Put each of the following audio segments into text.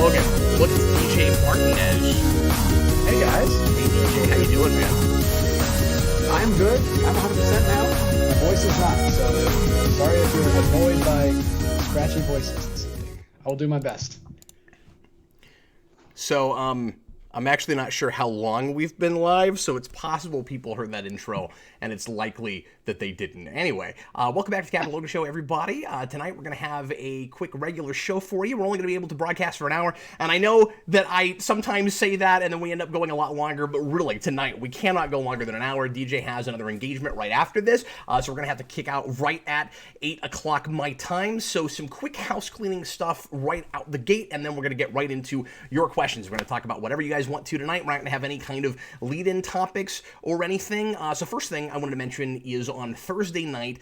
Logan. What's DJ Martinez? Hey guys. Hey DJ, how you doing, man? I'm good. I'm 100% now. My voice is not, so sorry if you're annoyed by scratchy voices this evening. I'll do my best. So, I'm actually not sure how long we've been live, so it's possible people heard that intro, and it's likely that they didn't. Anyway, welcome back to the Captain Logan Show, everybody. Tonight we're going to have a quick regular show for you. We're only going to be able to broadcast for an hour, and I know that I sometimes say that, and then we end up going a lot longer, but really, tonight, we cannot go longer than an hour. DJ has another engagement right after this, so we're going to have to kick out right at 8 o'clock my time, so some quick house cleaning stuff right out the gate, and then we're going to get right into your questions. We're going to talk about whatever you guys want to tonight. We're not going to have any kind of lead-in topics or anything. So first thing I wanted to mention is on Thursday night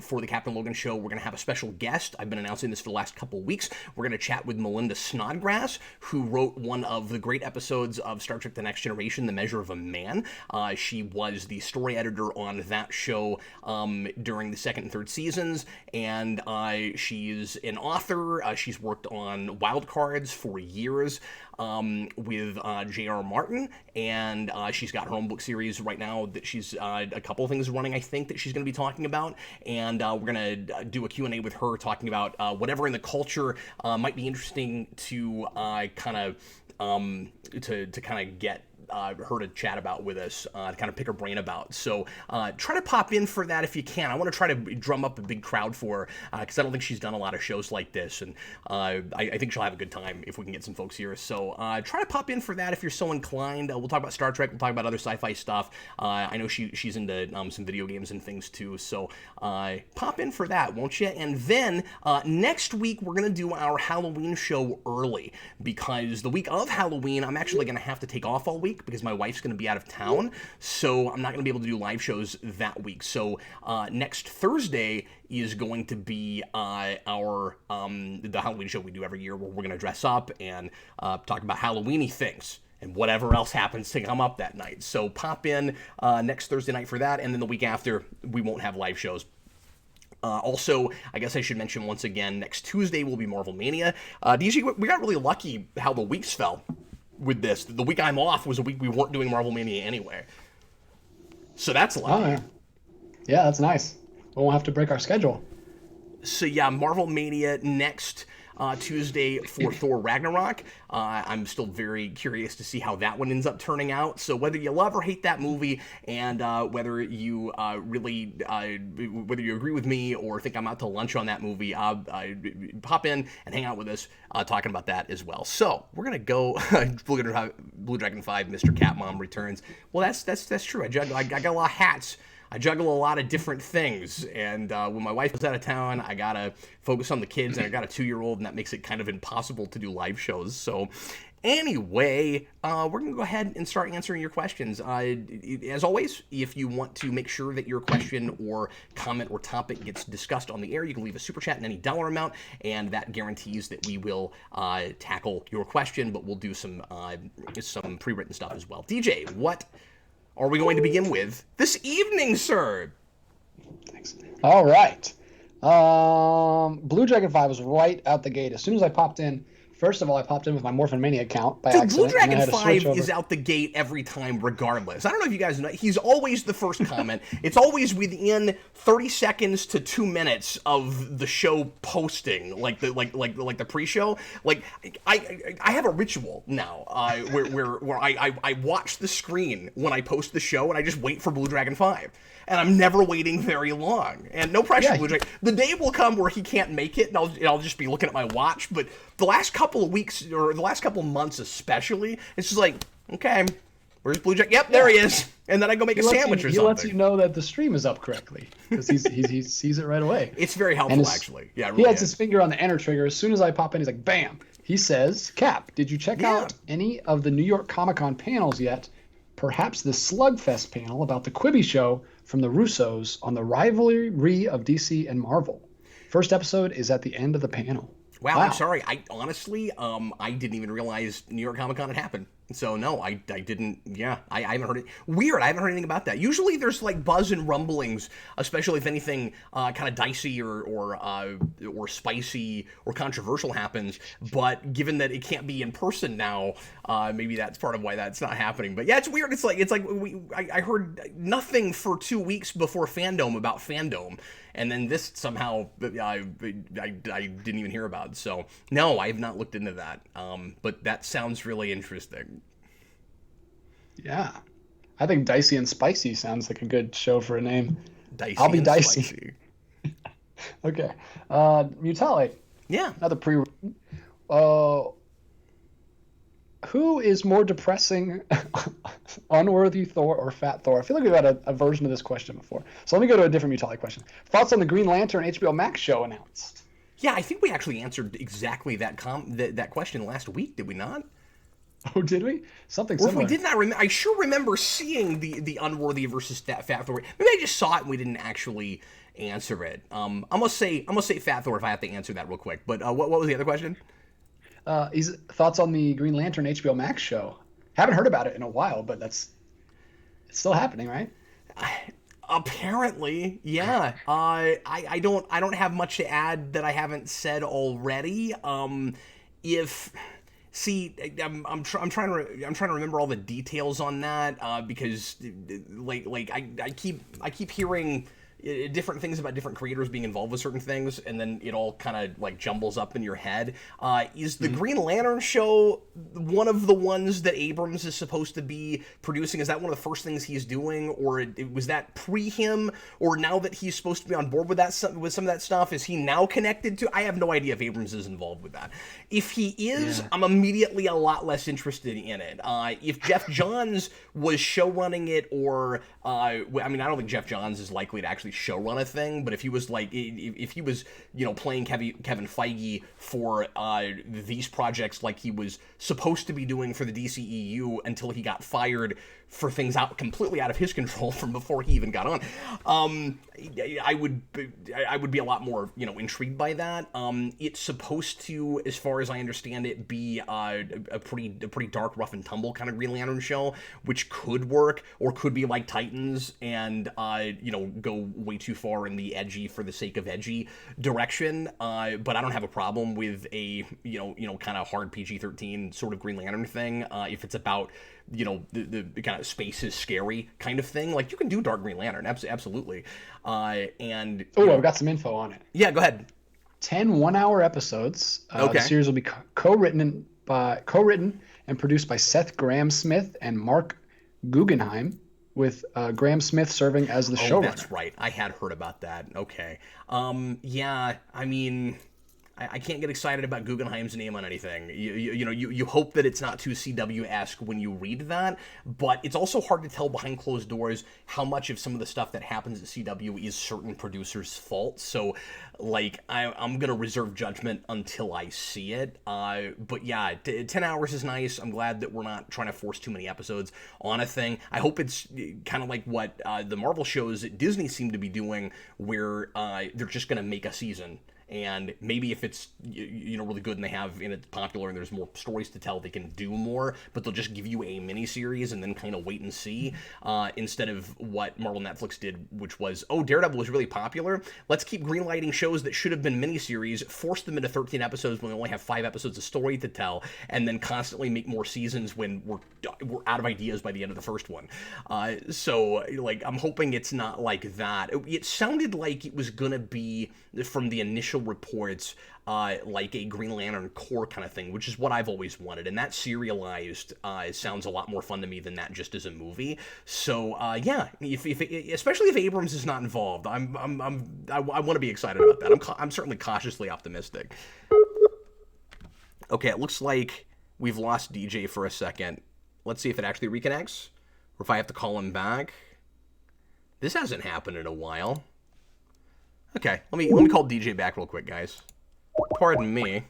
for the Captain Logan Show, we're going to have a special guest. I've been announcing this for the last couple weeks. We're going to chat with Melinda Snodgrass, who wrote one of the great episodes of Star Trek The Next Generation, The Measure of a Man. She was the story editor on that show during the second and third seasons, and she's an author. She's worked on Wildcards for years with J.R. Martin, and she's got her own book series right now that she's a couple of things running, I think, that she's going to be talking about, and we're going to do a Q&A with her talking about whatever in the culture might be interesting to kind of get her to chat about with us, to kind of pick her brain about. So try to pop in for that if you can. I want to try to drum up a big crowd for her, because I don't think she's done a lot of shows like this, and I think she'll have a good time if we can get some folks here. So try to pop in for that if you're so inclined. We'll talk about Star Trek, we'll talk about other sci-fi stuff. I know she's into some video games and things too, so pop in for that, won't you? And then next week we're going to do our Halloween show early, because the week of Halloween I'm actually going to have to take off all week because my wife's going to be out of town, so I'm not going to be able to do live shows that week. So next Thursday is going to be our the Halloween show we do every year, where we're going to dress up and talk about Halloween-y things and whatever else happens to come up that night. So pop in next Thursday night for that, and then the week after we won't have live shows. Also, I guess I should mention once again, next Tuesday will be Marvel Mania. DJ, we got really lucky how the weeks fell with this. The week I'm off was a week we weren't doing Marvel Mania anyway. So that's lucky. Oh, yeah, that's nice. We won't have to break our schedule. So yeah, Marvel Mania next Tuesday for Thor Ragnarok. I'm still very curious to see how that one ends up turning out. So whether you love or hate that movie, and whether you whether you agree with me or think I'm out to lunch on that movie, pop in and hang out with us talking about that as well. So we're gonna go. Blue Dragon 5, Mr. Cat Mom returns. Well, that's true. I got a lot of hats. I juggle a lot of different things, and when my wife is out of town, I gotta focus on the kids, and I got a 2-year-old, and that makes it kind of impossible to do live shows. So anyway, we're gonna go ahead and start answering your questions. As always, if you want to make sure that your question or comment or topic gets discussed on the air, you can leave a super chat in any dollar amount, and that guarantees that we will tackle your question, but we'll do some pre-written stuff as well. DJ, what are we going to begin with this evening, sir? Thanks. All right. Blue Dragon 5 was right out the gate. As soon as I popped in, first of all, I popped in with my Morphin Mania account by accident. Blue Dragon 5 is out the gate every time regardless. I don't know if you guys know, he's always the first comment. It's always within 30 seconds to 2 minutes of the show posting, like the pre-show. Like I have a ritual now where I watch the screen when I post the show, and I just wait for Blue Dragon 5. And I'm never waiting very long. And no pressure, Blue Dragon. The day will come where he can't make it, and I'll just be looking at my watch. But the last couple of weeks, or the last couple of months especially, it's just like, okay, where's Blue Dragon? Yep, there he is. And then I go make a sandwich or something. He lets you know that the stream is up correctly, because he sees it right away. It's very helpful, actually. Yeah, it really he has his finger on the enter trigger. As soon as I pop in, he's like, bam. He says, Cap, did you check out any of the New York Comic-Con panels yet? Perhaps the Slugfest panel about the Quibi show from the Russos on the rivalry of DC and Marvel. First episode is at the end of the panel. Wow. I'm sorry. I honestly, I didn't even realize New York Comic Con had happened. So no, I didn't. Yeah, I haven't heard it. Weird. I haven't heard anything about that. Usually there's like buzz and rumblings, especially if anything kind of dicey or spicy or controversial happens. But given that it can't be in person now, maybe that's part of why that's not happening. But yeah, it's weird. It's like I heard nothing for 2 weeks before Fandom about Fandom. And then this somehow I didn't even hear about. So no, I have not looked into that. But that sounds really interesting. Yeah. I think Dicey and Spicy sounds like a good show for a name. Dicey I'll be and Dicey. Spicy. Okay. Mutale. Yeah. Another pre. Uh, who is more depressing, unworthy Thor or Fat Thor? I feel like we've had a version of this question before. So let me go to a different Mutale question. Thoughts on the Green Lantern HBO Max show announced? Yeah, I think we actually answered exactly that that question last week, did we not? Oh, did we? Something Or if similar. we did not remember, I sure remember seeing the unworthy versus Fat Thor. Maybe I just saw it and we didn't actually answer it. I'm gonna say Fat Thor if I have to answer that real quick. But what was the other question? Thoughts on the Green Lantern HBO Max show? Haven't heard about it in a while, but it's still happening, right? Apparently, yeah. I don't have much to add that I haven't said already. If see, I'm trying to remember all the details on that because I keep hearing different things about different creators being involved with certain things, and then it all kind of like jumbles up in your head. Is the Green Lantern show one of the ones that Abrams is supposed to be producing? Is that one of the first things he's doing, or was that pre him? Or now that he's supposed to be on board with that, with some of that stuff, is he now connected to? I have no idea if Abrams is involved with that. If he is, I'm immediately a lot less interested in it. If Jeff Johns was show running it, or I mean, I don't think Jeff Johns is likely to actually show run a thing, but if he was like, if he was, playing Kevin Feige for these projects like he was supposed to be doing for the DCEU until he got fired for things completely out of his control from before he even got on, I would be a lot more intrigued by that. It's supposed to, as far as I understand it, be a pretty dark, rough and tumble kind of Green Lantern show, which could work, or could be like Titans and go way too far in the edgy for the sake of edgy direction. But I don't have a problem with a kind of hard PG-13 sort of Green Lantern thing if it's about the kind of space is scary kind of thing. Like, you can do Dark Green Lantern, absolutely. And I've got some info on it. Yeah, go ahead. 10 one-hour episodes. Okay. The series will be co-written and produced by Seth Graham-Smith and Mark Guggenheim, with Graham-Smith serving as the showrunner. That's right. I had heard about that. Okay. Yeah, I mean, I can't get excited about Guggenheim's name on anything. You hope that it's not too CW-esque when you read that, but it's also hard to tell behind closed doors how much of some of the stuff that happens at CW is certain producers' fault. So, I'm going to reserve judgment until I see it. But yeah, 10 hours is nice. I'm glad that we're not trying to force too many episodes on a thing. I hope it's kind of like what the Marvel shows at Disney seem to be doing, where they're just going to make a season. And maybe if it's really good and it's popular and there's more stories to tell, they can do more. But they'll just give you a miniseries and then kind of wait and see, instead of what Marvel Netflix did, which was, Daredevil was really popular. Let's keep greenlighting shows that should have been miniseries, force them into 13 episodes when we only have 5 episodes of story to tell, and then constantly make more seasons when we're out of ideas by the end of the first one. So I'm hoping it's not like that. It sounded like it was gonna be, from the initial reports, like a Green Lantern Corps kind of thing, which is what I've always wanted, and that serialized sounds a lot more fun to me than that just as a movie. So yeah, especially if Abrams is not involved, I want to be excited about that. I'm certainly cautiously optimistic. Okay, it looks like we've lost DJ for a second. Let's see if it actually reconnects, or if I have to call him back. This hasn't happened in a while. Okay, let me call DJ back real quick, guys. Pardon me.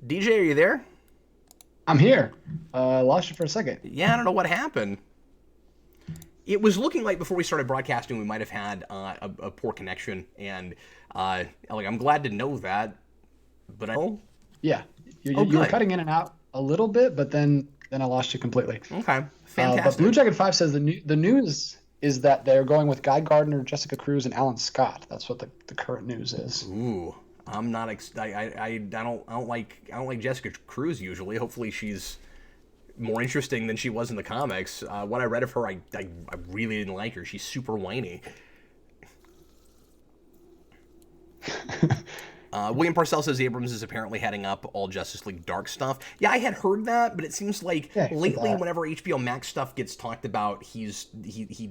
DJ, are you there? I'm here. Lost you for a second. Yeah, I don't know what happened. It was looking like before we started broadcasting we might have had a poor connection, and I'm glad to know that, but Yeah, Oh, you were good. cutting in and out a little bit, but then I lost you completely. Okay, But Blue fantastic. Jacket 5 says the news is that they're going with Guy Gardner, Jessica Cruz, and Alan Scott. That's what the current news is. Ooh, I'm not. I don't like Jessica Cruz usually. Hopefully, she's more interesting than she was in the comics. What I read of her, I really didn't like her. She's super whiny. William Parcell says Abrams is apparently heading up all Justice League Dark stuff. Yeah, I had heard that, but it seems like Yeah, I heard lately, that. whenever HBO Max stuff gets talked about, he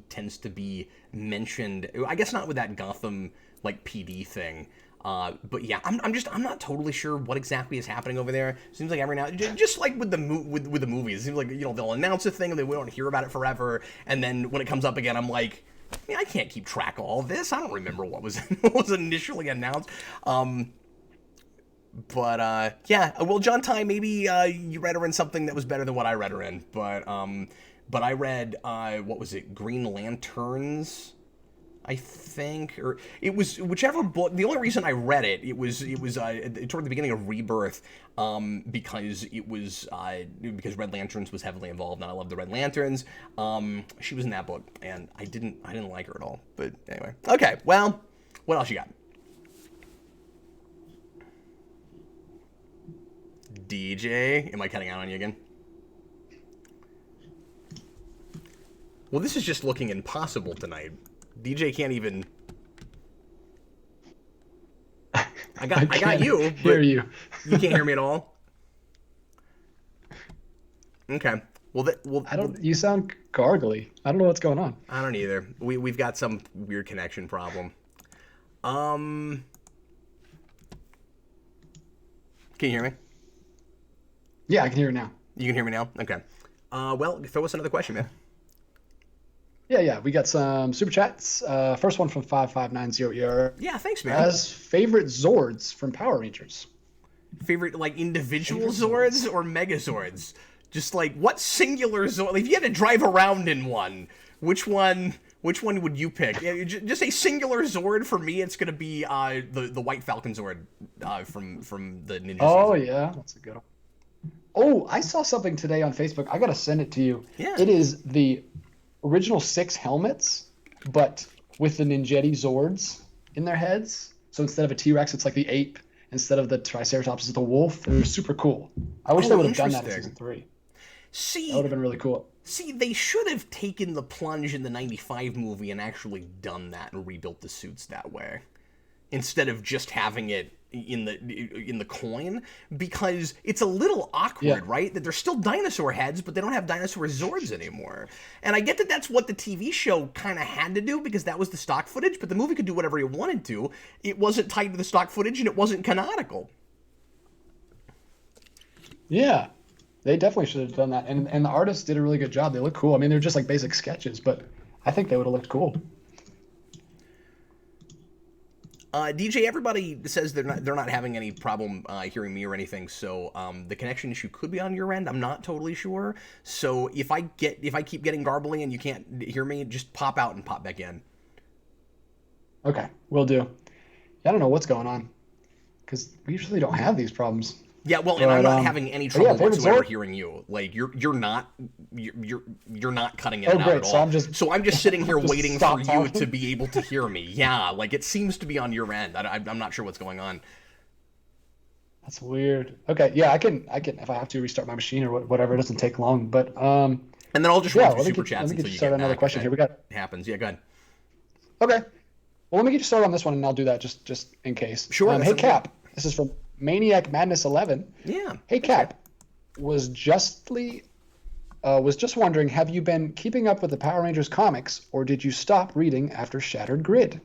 tends to be mentioned. I guess not with that Gotham like PD thing. But yeah, I'm not totally sure what exactly is happening over there. Seems like every now, just like with with the movies, it seems like they'll announce a thing and then we don't hear about it forever, and then when it comes up again, I'm like, yeah, I can't keep track of all this. I don't remember what was what was initially announced. But yeah, well, John Ty, maybe you read her in something that was better than what I read her in. But I read what was it, Green Lanterns, I think, or it was whichever book. The only reason I read it, it was toward the beginning of Rebirth, because because Red Lanterns was heavily involved, and I love the Red Lanterns. She was in that book, and I didn't like her at all. But anyway, okay. Well, what else you got? DJ, am I cutting out on you again? Well, this is just looking impossible tonight. DJ can't even. I I got can't you, hear but you. you can't hear me at all. Okay. I don't. You sound gargly. I don't know what's going on. I don't either. We've got some weird connection problem. Um, can you hear me? Yeah, I can hear you now. You can hear me now. Okay. Well, throw us another question, man. Yeah. We got some super chats. First one from 5590 Yeah, thanks, man. as favorite Zords from Power Rangers. Favorite like individual Favorite Zords Zords. or Megazords? Just like what singular Zord? Like, if you had to drive around in one, which one? Which one would you pick? Yeah, just a singular Zord for me. It's gonna be the White Falcon Zord from the Ninja Oh season. yeah, that's a good one. Oh, I saw something today on Facebook. I gotta send it to you. Yeah. It is the original six helmets, but with the Ninjetti Zords in their heads. So instead of a T-Rex, it's like the ape. Instead of the Triceratops, it's the wolf. They're super cool. I wish they Oh, would have done that in interesting. season 3. That See, would have been really cool. See, they should have taken the plunge in the '95 movie and actually done that and rebuilt the suits that way, instead of just having it in the coin, because it's a little Yeah. awkward, right? That they're still dinosaur heads, but they don't have dinosaur Zords anymore. And I get that that's what the TV show kind of had to do because that was the stock footage, but the movie could do whatever it wanted to. It wasn't tied to the stock footage and it wasn't canonical. Yeah. They definitely should have done that. And the artists did a really good job. They look cool. I mean, they're just like basic sketches, but I think they would have looked cool. DJ, everybody says they're not having any problem hearing me or anything. So the connection issue could be on your end. I'm not totally sure. So if I keep getting garbly and you can't hear me, just pop out and pop back in. Okay, will do. I don't know what's going on because we usually don't have these problems. Yeah, well, and I'm But not having any but yeah, trouble favorite whatsoever Zord. hearing you. Like you're not cutting in Oh, and out great. at So all. I'm just So I'm just sitting here just waiting for stop you to talking. be able to hear me. Yeah, like it seems to be on your end. I'm not sure what's going on. That's weird. Okay, yeah, I can if I have to restart my machine or whatever. It doesn't take long. But And then I'll just yeah, run through super let chats me get until you you started get on another back. If question here. that We got happens. Yeah, go ahead. okay. Well, let me get you started on this one, and I'll do that just in case. Sure, that Hey sounds good. Cap, this is from Maniac Madness 11. Yeah. Hey Thanks, man. Cap, was just wondering, have you been keeping up with the Power Rangers comics, or did you stop reading after Shattered Grid?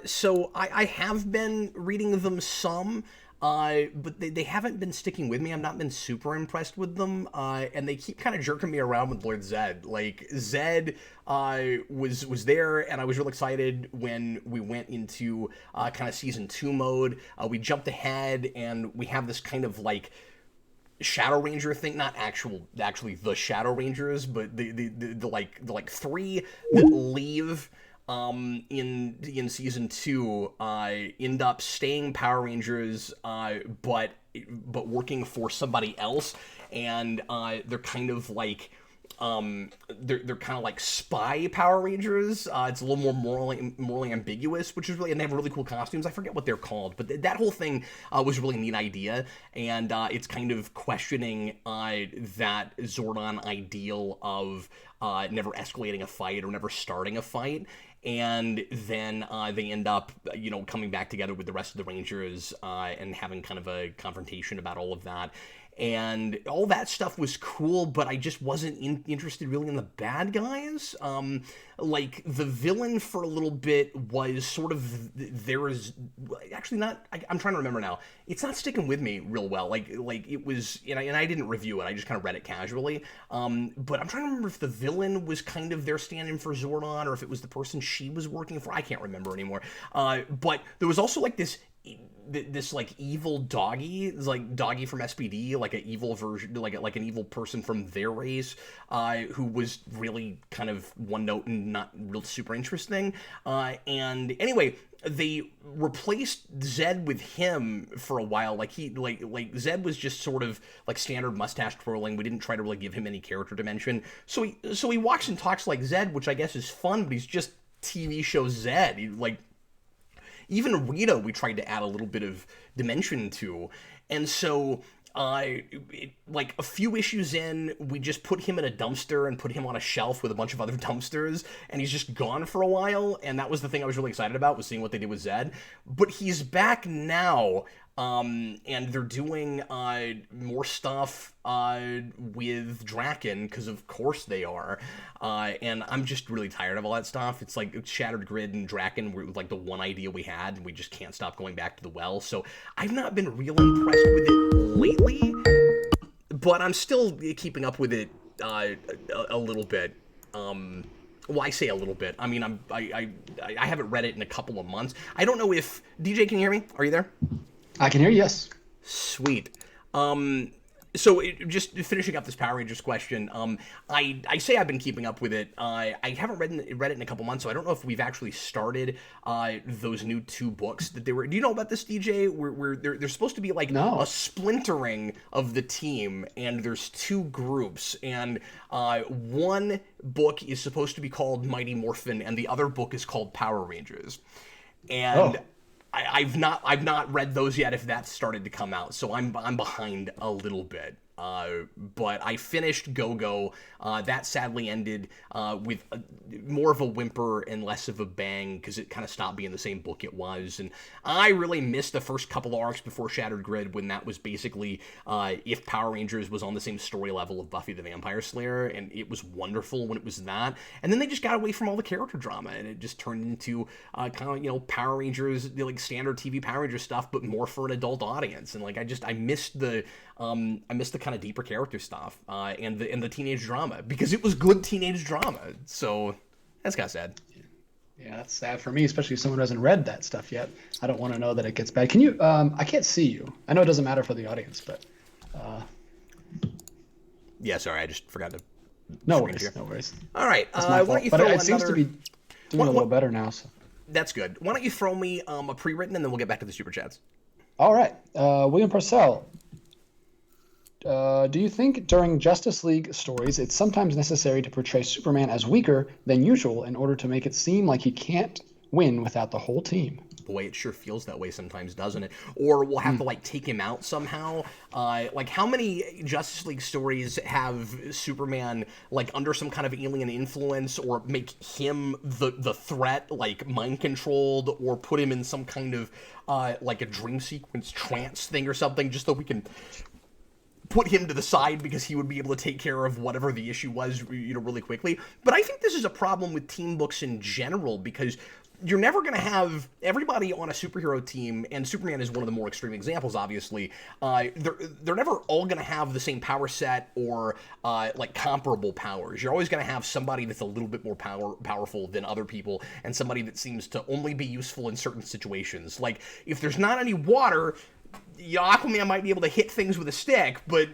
So I have been reading them some, but they haven't been sticking with me. I've not been super impressed with them, and they keep kind of jerking me around with Lord Zed. Like Zed was there, and I was real excited when we went into kind of season 2 mode. We jumped ahead, and we have this kind of like Shadow Ranger thing, not actually the Shadow Rangers, but the like three that leave in season 2 end up staying Power Rangers, but working for somebody else, and they're kind of like they're kind of like spy Power Rangers. It's a little more morally ambiguous, which is really, and they have really cool costumes. I forget what they're called, but that whole thing was a really neat idea, and it's kind of questioning that Zordon ideal of never escalating a fight or never starting a fight. And then they end up, coming back together with the rest of the Rangers and having kind of a confrontation about all of that. And all that stuff was cool, but I just wasn't interested really in the bad guys. Like, the villain for a little bit was sort of, there is, actually not, I'm trying to remember now. It's not sticking with me real well. Like it was, and I didn't review it, I just kind of read it casually. But I'm trying to remember if the villain was kind of there standing for Zordon, or if it was the person she was working for. I can't remember anymore. But there was also like this like evil doggy, like doggy from SPD, like an evil version, like an evil person from their race, who was really kind of one note and not real super interesting. And anyway, they replaced Zed with him for a while. Like Zed was just sort of like standard mustache twirling. We didn't try to really give him any character dimension. So he walks and talks like Zed, which I guess is fun, but he's just TV show Zed. Even Rita, we tried to add a little bit of dimension to. And so, like, a few issues in, we just put him in a dumpster and put him on a shelf with a bunch of other dumpsters, and he's just gone for a while, and that was the thing I was really excited about, was seeing what they did with Zed. But he's back now, and they're doing more stuff with Draken, because of course they are. And I'm just really tired of all that stuff. It's like Shattered Grid and Draken were like the one idea we had, and we just can't stop going back to the well. So I've not been real impressed with it lately, but I'm still keeping up with it a little bit. Well, I say a little bit. I mean, I haven't read it in a couple of months. I don't know if DJ, can you hear me? Are you there? I can hear you, yes. Sweet. So just finishing up this Power Rangers question, I say I've been keeping up with it. I haven't read it in a couple months, so I don't know if we've actually started those new 2 books that they were. Do you know about this, DJ? Where they're supposed to be like a splintering of the team, and there's 2 groups, and one book is supposed to be called Mighty Morphin, and the other book is called Power Rangers, and. I've not read those yet, if that's started to come out, so I'm behind a little bit. But I finished Go-Go. That sadly ended with more of a whimper and less of a bang, because it kind of stopped being the same book it was. And I really missed the first couple of arcs before Shattered Grid, when that was basically if Power Rangers was on the same story level of Buffy the Vampire Slayer, and it was wonderful when it was that. And then they just got away from all the character drama, and it just turned into kind of, Power Rangers, like standard TV Power Rangers stuff, but more for an adult audience. And like I missed the kind of deeper character stuff and the teenage drama, because it was good teenage drama. So that's kind of sad. Yeah, that's sad for me, especially if someone who hasn't read that stuff yet. I don't want to know that it gets bad. Can you? I can't see you. I know it doesn't matter for the audience, but. Yeah, sorry, I just forgot to. No worries. No worries. All right. That's my fault. But it seems to be doing a little better now. So. That's good. Why don't you throw me a pre-written, and then we'll get back to the super chats. All right. William Purcell. Do you think during Justice League stories it's sometimes necessary to portray Superman as weaker than usual in order to make it seem like he can't win without the whole team? Boy, it sure feels that way sometimes, doesn't it? Or we'll have to like take him out somehow. Like, how many Justice League stories have Superman like under some kind of alien influence, or make him the threat, like mind controlled, or put him in some kind of like a dream sequence trance thing or something, just so we can put him to the side because he would be able to take care of whatever the issue was, really quickly. But I think this is a problem with team books in general, because you're never going to have everybody on a superhero team, and Superman is one of the more extreme examples, obviously. They're never all going to have the same power set or like comparable powers. You're always going to have somebody that's a little bit more powerful than other people, and somebody that seems to only be useful in certain situations. Like, if there's not any water, Aquaman might be able to hit things with a stick, but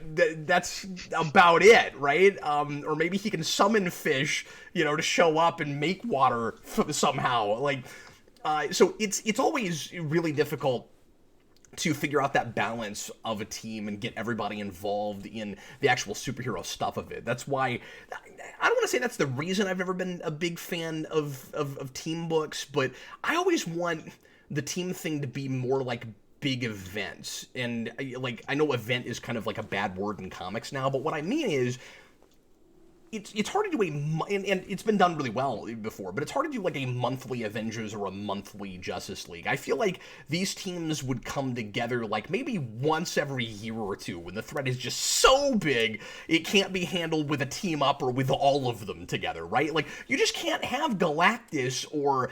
that's about it, right? Or maybe he can summon fish, to show up and make water somehow. So it's always really difficult to figure out that balance of a team and get everybody involved in the actual superhero stuff of it. That's why I don't want to say that's the reason I've never been a big fan of team books, but I always want the team thing to be more like big events. And I know event is kind of like a bad word in comics now, but what I mean is it's hard to do and it's been done really well before, but it's hard to do like a monthly Avengers or a monthly Justice League. I feel like these teams would come together like maybe once every year or two when the threat is just so big it can't be handled with a team up or with all of them together, right? Like you just can't have Galactus or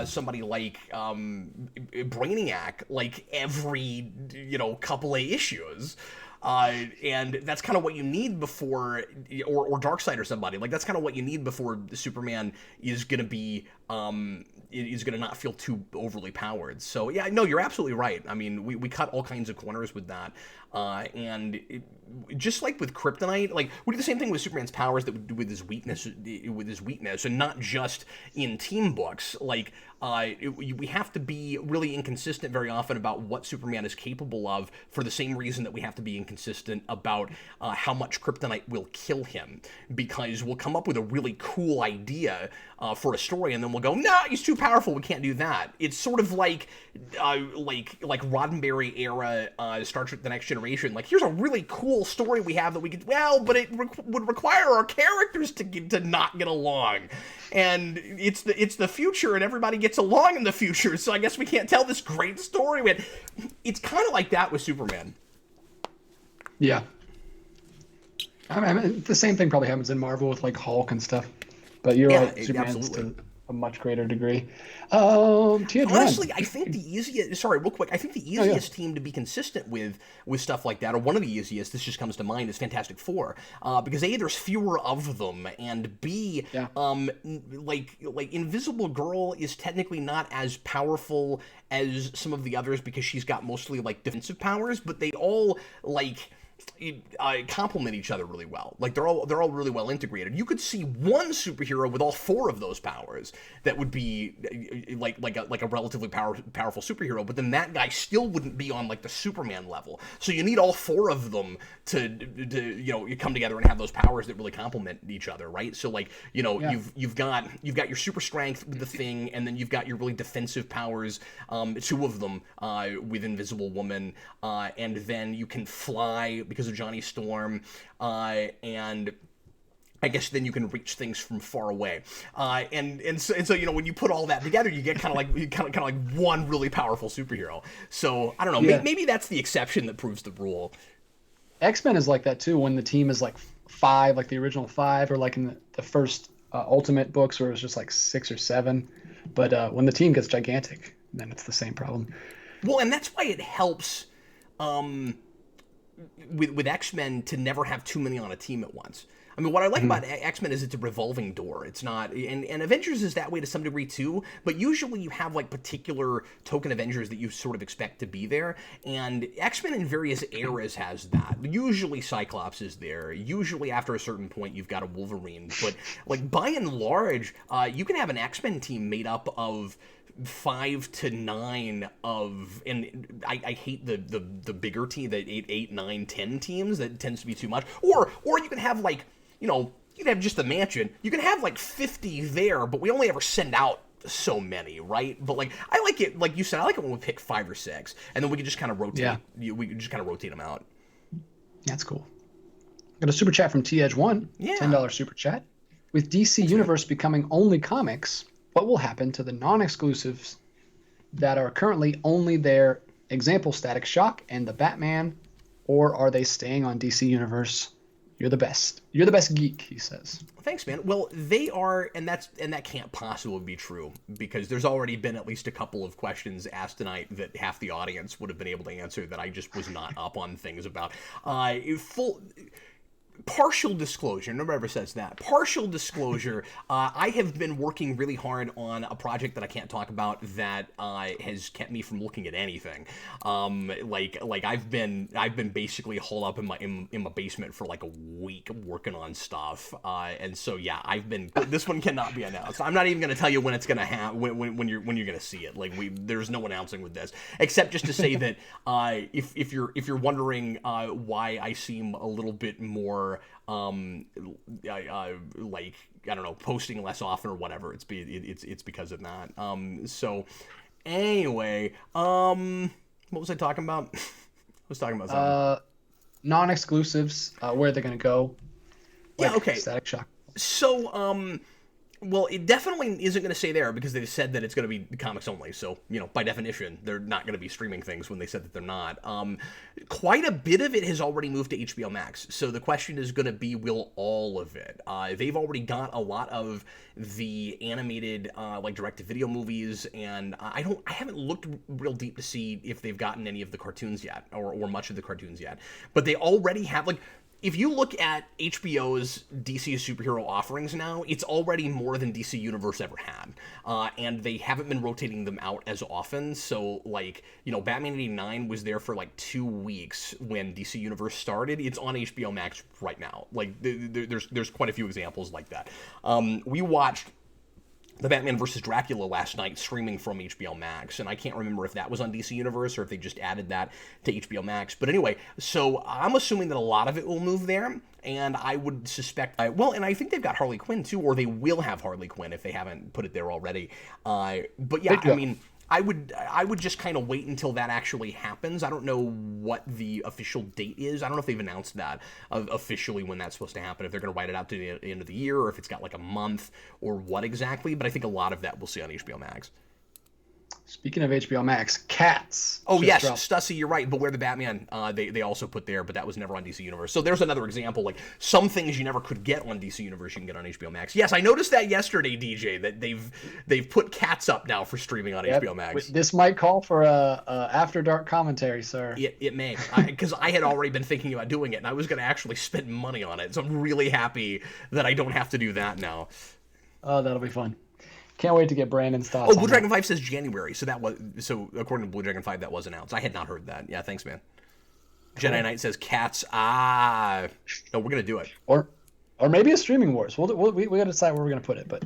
somebody like Brainiac like every couple of issues. And that's kind of what you need before, or Darkseid or somebody. Like, that's kind of what you need before Superman is going to be, is going to not feel too overly powered. So, yeah, no, you're absolutely right. I mean, we cut all kinds of corners with that. Just like with Kryptonite, like, we do the same thing with Superman's powers that we do with his weakness, and not just in team books. Like, we have to be really inconsistent very often about what Superman is capable of for the same reason that we have to be inconsistent about how much Kryptonite will kill him, because we'll come up with a really cool idea for a story and then we'll go, nah, he's too powerful, we can't do that. It's sort of like Roddenberry era Star Trek The Next Generation. Like, here's a really cool story we have that we could, but it would require our characters to not get along, and it's the future and everybody gets along in the future, so I guess we can't tell this great story. It's kind of like that with Superman. Yeah. I mean, the same thing probably happens in Marvel with like Hulk and stuff, but you're right, Superman's to a much greater degree. Honestly, I think the easiest, real quick, I think the easiest team to be consistent with stuff like that, or one of the easiest, this just comes to mind, is Fantastic Four, because A, there's fewer of them, and B, like Invisible Girl is technically not as powerful as some of the others because she's got mostly like defensive powers, but they all complement each other really well. Like they're all really well integrated. You could see one superhero with all four of those powers that would be like a relatively powerful superhero, but then that guy still wouldn't be on like the Superman level. So you need all four of them to you come together and have those powers that really complement each other, right? So like you've got your super strength with the Thing, and then you've got your really defensive powers, two of them with Invisible Woman, and then you can fly because of Johnny Storm, and I guess then you can reach things from far away, and so when you put all that together, you get kind of like one really powerful superhero. So I don't know, maybe that's the exception that proves the rule. X-Men is like that too. When the team is like 5, like the original 5, or like in the first Ultimate books where it was just like 6 or 7, but when the team gets gigantic, then it's the same problem. Well, and that's why it helps. With X-Men to never have too many on a team at once. I mean, what I like about X-Men is it's a revolving door. It's not, and Avengers is that way to some degree too, but usually you have like particular token Avengers that you sort of expect to be there, and X-Men in various eras has that. Usually Cyclops is there. Usually after a certain point you've got a Wolverine, but like by and large, you can have an X-Men team made up of 5 to 9 of, and I hate the bigger team, the 8, 9, 10 teams. That tends to be too much. Or you can have like, you can have just the mansion. You can have like 50 there, but we only ever send out so many, right? But like, I like it, like you said, I like it when we pick 5 or 6, and then we can just kind of rotate. Yeah. We can just kind of rotate them out. That's cool. Got a super chat from T-Edge1. Yeah. $10 super chat. With DC Universe becoming only comics, what will happen to the non-exclusives that are currently only there? Example, Static Shock and the Batman, or are they staying on DC Universe? You're the best. You're the best geek, he says. Thanks, man. Well, they are, and that can't possibly be true, because there's already been at least a couple of questions asked tonight that half the audience would have been able to answer that I just was not up on things about. partial disclosure, nobody ever says that. Partial disclosure, I have been working really hard on a project that I can't talk about that has kept me from looking at anything. Like I've been basically holed up in my basement for like a week working on stuff. And so yeah, this one cannot be announced. I'm not even going to tell you when it's going to happen, when you're going to see it. Like there's no announcing with this, except just to say that if you're wondering why I seem a little bit more like I don't know, posting less often or whatever, it's because of that. So anyway, what was I talking about? I was talking about something. Non-exclusives, where they're gonna go. Yeah, Like okay. Static Shock. So well, it definitely isn't going to say there because they've said that it's going to be comics only. So, by definition, they're not going to be streaming things when they said that they're not. Quite a bit of it has already moved to HBO Max. So the question is going to be, will all of it? They've already got a lot of the animated, like direct-to-video movies, and I haven't looked real deep to see if they've gotten any of the cartoons yet, or much of the cartoons yet. But they already have, like, if you look at HBO's DC superhero offerings now, it's already more than DC Universe ever had. And they haven't been rotating them out as often. So, like, Batman 89 was there for like 2 weeks when DC Universe started. It's on HBO Max right now. Like, there's quite a few examples like that. We watched the Batman vs. Dracula last night streaming from HBO Max, and I can't remember if that was on DC Universe or if they just added that to HBO Max. But anyway, so I'm assuming that a lot of it will move there, and I would suspect, and I think they've got Harley Quinn too, or they will have Harley Quinn if they haven't put it there already. But yeah, I mean, I would just kind of wait until that actually happens. I don't know what the official date is. I don't know if they've announced that officially when that's supposed to happen, if they're going to write it out to the end of the year, or if it's got like a month, or what exactly. But I think a lot of that we'll see on HBO Max. Speaking of HBO Max, Cats. Oh yes, Stussy, you're right. Beware the Batman. They also put there, but that was never on DC Universe. So there's another example. Like some things you never could get on DC Universe, you can get on HBO Max. Yes, I noticed that yesterday, DJ. That they've put Cats up now for streaming on HBO Max. This might call for a After Dark commentary, sir. It may, because I had already been thinking about doing it, and I was going to actually spend money on it. So I'm really happy that I don't have to do that now. Oh, that'll be fun. Can't wait to get Brandon's thoughts. Oh, Blue Dragon 5 says January, so according to Blue Dragon 5, that was announced. I had not heard that. Yeah, thanks, man. Cool. Jedi Knight says Cats. No, we're gonna do it. Or maybe a Streaming Wars. We gotta decide where we're gonna put it, but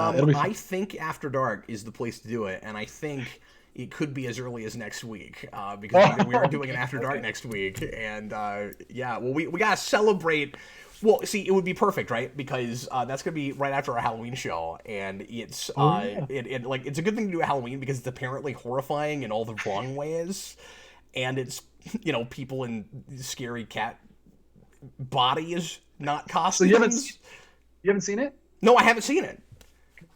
it'll be fun. I think After Dark is the place to do it, and I think it could be as early as next week because we are doing an After Dark next week, and yeah, well, we gotta celebrate. Well, see, it would be perfect, right? Because that's gonna be right after our Halloween show, and it's it's a good thing to do at Halloween because it's apparently horrifying in all the wrong ways, and it's people in scary cat bodies, not costumes. So you haven't seen it? No, I haven't seen it.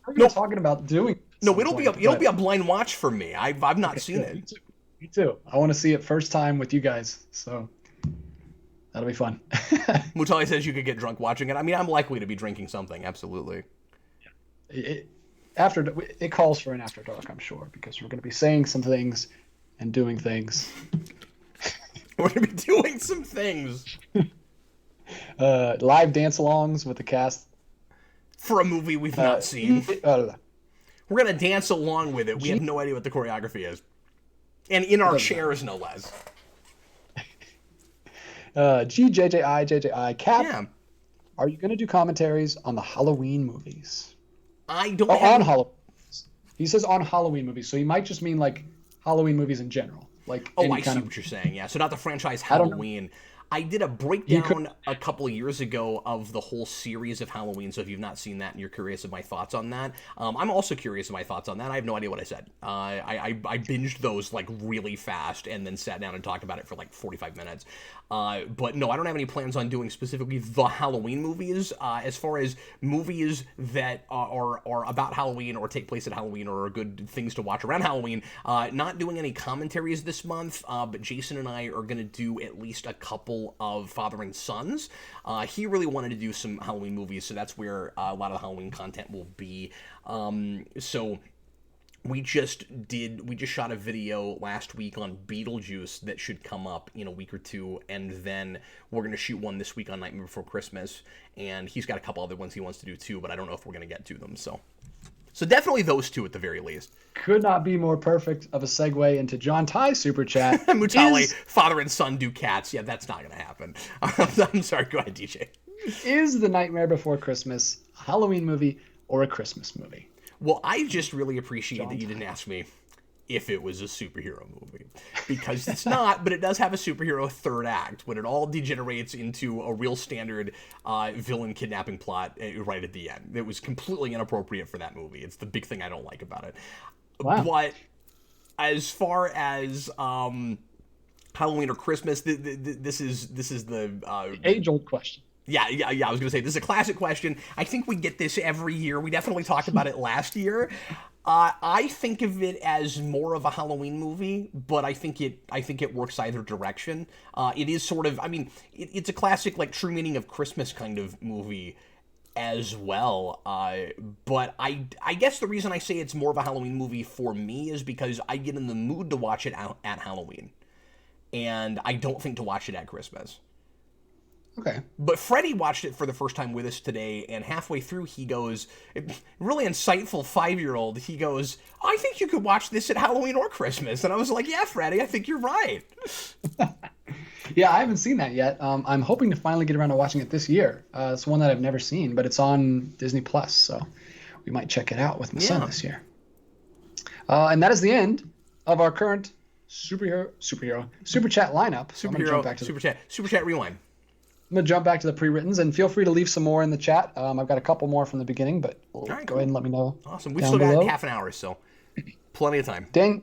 We're talking about doing. No, it'll be a blind watch for me. I've not seen it. Me too. I want to see it first time with you guys, so. That'll be fun. Mutali says you could get drunk watching it. I mean, I'm likely to be drinking something, absolutely. It calls for an After Dark, I'm sure, because we're going to be saying some things and doing things. We're going to be doing some things. Live dance-alongs with the cast. For a movie we've not seen. We're going to dance along with it. We have no idea what the choreography is. And in our chairs, no less. JJI, Cap. Yeah. Are you going to do commentaries on the Halloween movies? I don't on Halloween. He says on Halloween movies, so he might just mean like Halloween movies in general. Like I see what you're saying. Yeah, so not the franchise Halloween. I did a breakdown a couple of years ago of the whole series of Halloween, so if you've not seen that and you're curious of my thoughts on that, I'm also curious of my thoughts on that. I have no idea what I said. I binged those like really fast and then sat down and talked about it for like 45 minutes. But no, I don't have any plans on doing specifically the Halloween movies. As far as movies that are about Halloween or take place at Halloween or are good things to watch around Halloween, not doing any commentaries this month, but Jason and I are going to do at least a couple of Father and Sons. He really wanted to do some Halloween movies, so that's where a lot of the Halloween content will be. So we just shot a video last week on Beetlejuice that should come up in a week or two, and then we're going to shoot one this week on Nightmare Before Christmas, and he's got a couple other ones he wants to do too, but I don't know if we're going to get to them. So definitely those two at the very least. Could not be more perfect of a segue into John Ty's super chat. Mutali, father and son do cats. Yeah, that's not going to happen. I'm sorry. Go ahead, DJ. Is The Nightmare Before Christmas a Halloween movie or a Christmas movie? Well, I just really appreciate that you didn't ask me if it was a superhero movie, because it's not, but it does have a superhero third act when it all degenerates into a real standard villain kidnapping plot right at the end. It was completely inappropriate for that movie. It's the big thing I don't like about it. Wow. But as far as Halloween or Christmas, this is the age-old question. Yeah. I was going to say, this is a classic question. I think we get this every year. We definitely talked about it last year. I think of it as more of a Halloween movie, but I think it works either direction. It is sort of, I mean, it's a classic, like, true meaning of Christmas kind of movie as well. But I guess the reason I say it's more of a Halloween movie for me is because I get in the mood to watch it at Halloween, and I don't think to watch it at Christmas. Okay. But Freddie watched it for the first time with us today, and halfway through he goes, really insightful 5-year-old, he goes, I think you could watch this at Halloween or Christmas. And I was like, yeah, Freddie, I think you're right. Yeah, I haven't seen that yet. I'm hoping to finally get around to watching it this year. It's one that I've never seen, but it's on Disney Plus, so we might check it out with my son this year. And that is the end of our current super chat lineup. Super chat rewind. I'm going to jump back to the pre-writtens, and feel free to leave some more in the chat. I've got a couple more from the beginning, but go ahead and let me know. Awesome. We've still got half an hour, so plenty of time. Dang.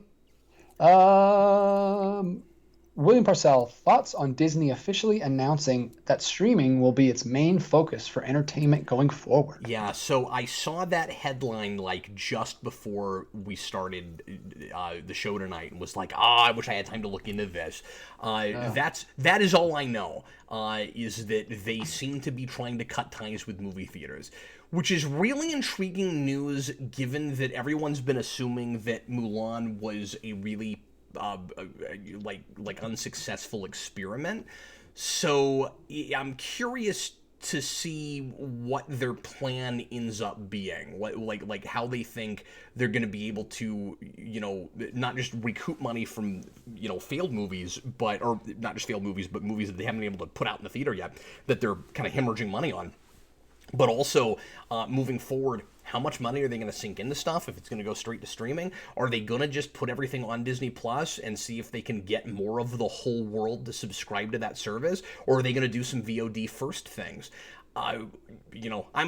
William Parcell, thoughts on Disney officially announcing that streaming will be its main focus for entertainment going forward? Yeah, so I saw that headline like just before we started the show tonight and was like, I wish I had time to look into this. That is all I know, is that they seem to be trying to cut ties with movie theaters, which is really intriguing news given that everyone's been assuming that Mulan was a really like unsuccessful experiment. So I'm curious to see what their plan ends up being, what like how they think they're going to be able to, not just recoup money from failed movies, or not just failed movies, but movies that they haven't been able to put out in the theater yet, that they're kind of hemorrhaging money on, but also moving forward, how much money are they going to sink into stuff if it's going to go straight to streaming? Are they going to just put everything on Disney Plus and see if they can get more of the whole world to subscribe to that service? Or are they going to do some VOD first things? I'm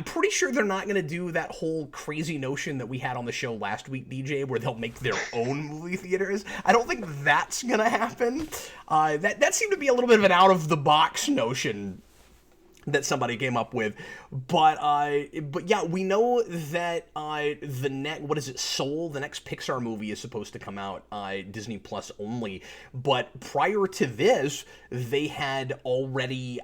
pretty sure they're not going to do that whole crazy notion that we had on the show last week, DJ, where they'll make their own movie theaters. I don't think that's going to happen. That seemed to be a little bit of an out-of-the-box notion that somebody came up with, but yeah, we know that Soul, the next Pixar movie, is supposed to come out Disney Plus only. But prior to this, they had already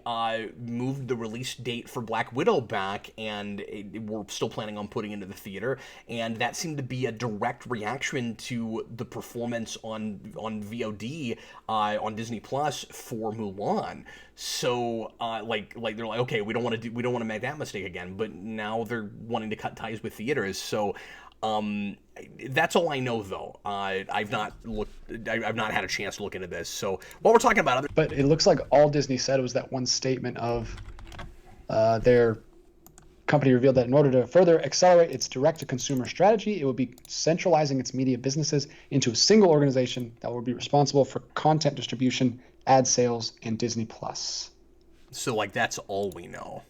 moved the release date for Black Widow back, and we're still planning on putting it into the theater. And that seemed to be a direct reaction to the performance on VOD on Disney Plus for Mulan. So like they're like, okay, we don't want to make that mistake again, but now they're wanting to cut ties with theaters. So that's all I know, though. I've not had a chance to look into this. So while we're talking about but it looks like all Disney said was that one statement of their company revealed that in order to further accelerate its direct-to-consumer strategy, it would be centralizing its media businesses into a single organization that will be responsible for content distribution, ad sales, and Disney Plus. So, like, that's all we know.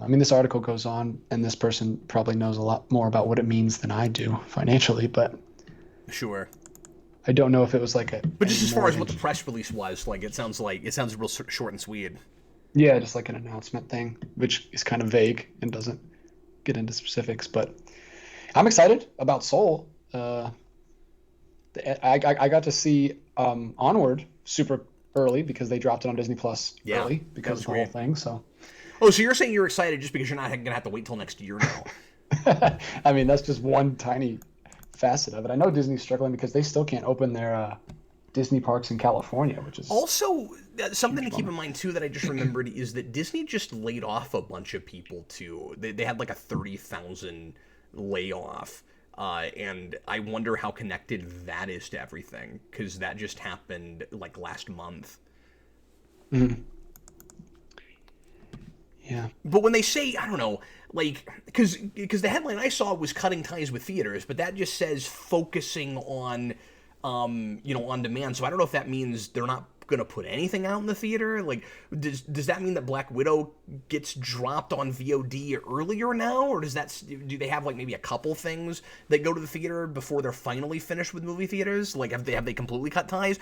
This article goes on, and this person probably knows a lot more about what it means than I do financially, but sure, I don't know if it was like a. But just as far as what the press release was, like, it sounds real short and sweet. Yeah, just like an announcement thing, which is kind of vague and doesn't get into specifics. But I'm excited about Soul. I got to see Onward super early because they dropped it on Disney Plus early because of the whole thing. So. Oh, so you're saying you're excited just because you're not going to have to wait till next year now? I mean, that's just one tiny facet of it. I know Disney's struggling because they still can't open their Disney parks in California, which is Also, something to huge keep bummer. in mind too that I just remembered is that Disney just laid off a bunch of people too. They had like a 30,000 layoff, and I wonder how connected that is to everything because that just happened like last month. Mhm. Yeah. But when they say, I don't know, like, because the headline I saw was cutting ties with theaters, but that just says focusing on, on demand. So I don't know if that means they're not going to put anything out in the theater. Like, does that mean that Black Widow gets dropped on VOD earlier now, or do they have like maybe a couple things that go to the theater before they're finally finished with movie theaters? Like, have they completely cut ties?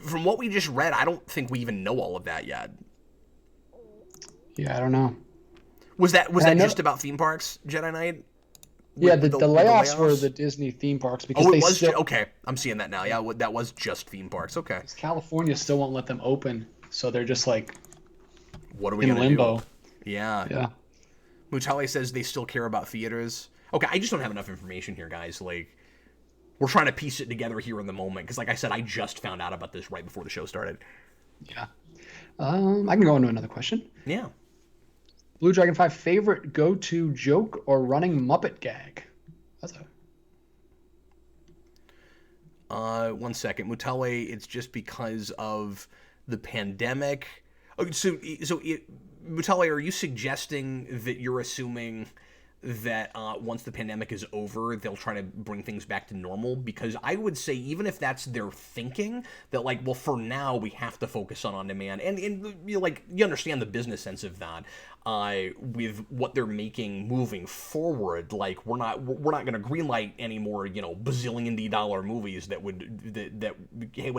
From what we just read, I don't think we even know all of that yet. Yeah, I don't know. Was that And I know, just about theme parks, Jedi Knight? yeah, With the with the layoffs were layoffs? the Disney theme parks because Oh, it they was still okay. I'm seeing that now. Yeah, that was just theme parks. Okay, California still won't let them open, so they're just like what are we in gonna do? limbo. Yeah, Yeah. Mutale says they still care about theaters. Okay, I just don't have enough information here, guys. Like, we're trying to piece it together here in the moment because, like I said, I just found out about this right before the show started. Yeah. I can go on to another question. Yeah. Blue Dragon 5 favorite go-to joke or running Muppet gag? That's a 1 second, Mutale. It's just because of the pandemic. Oh, Mutale, are you suggesting that you're assuming that once the pandemic is over, they'll try to bring things back to normal? Because I would say, even if that's their thinking, that like, well, for now we have to focus on demand, and you understand the business sense of that. With what they're making moving forward, like we're not going to greenlight any more bazillion dollar movies that would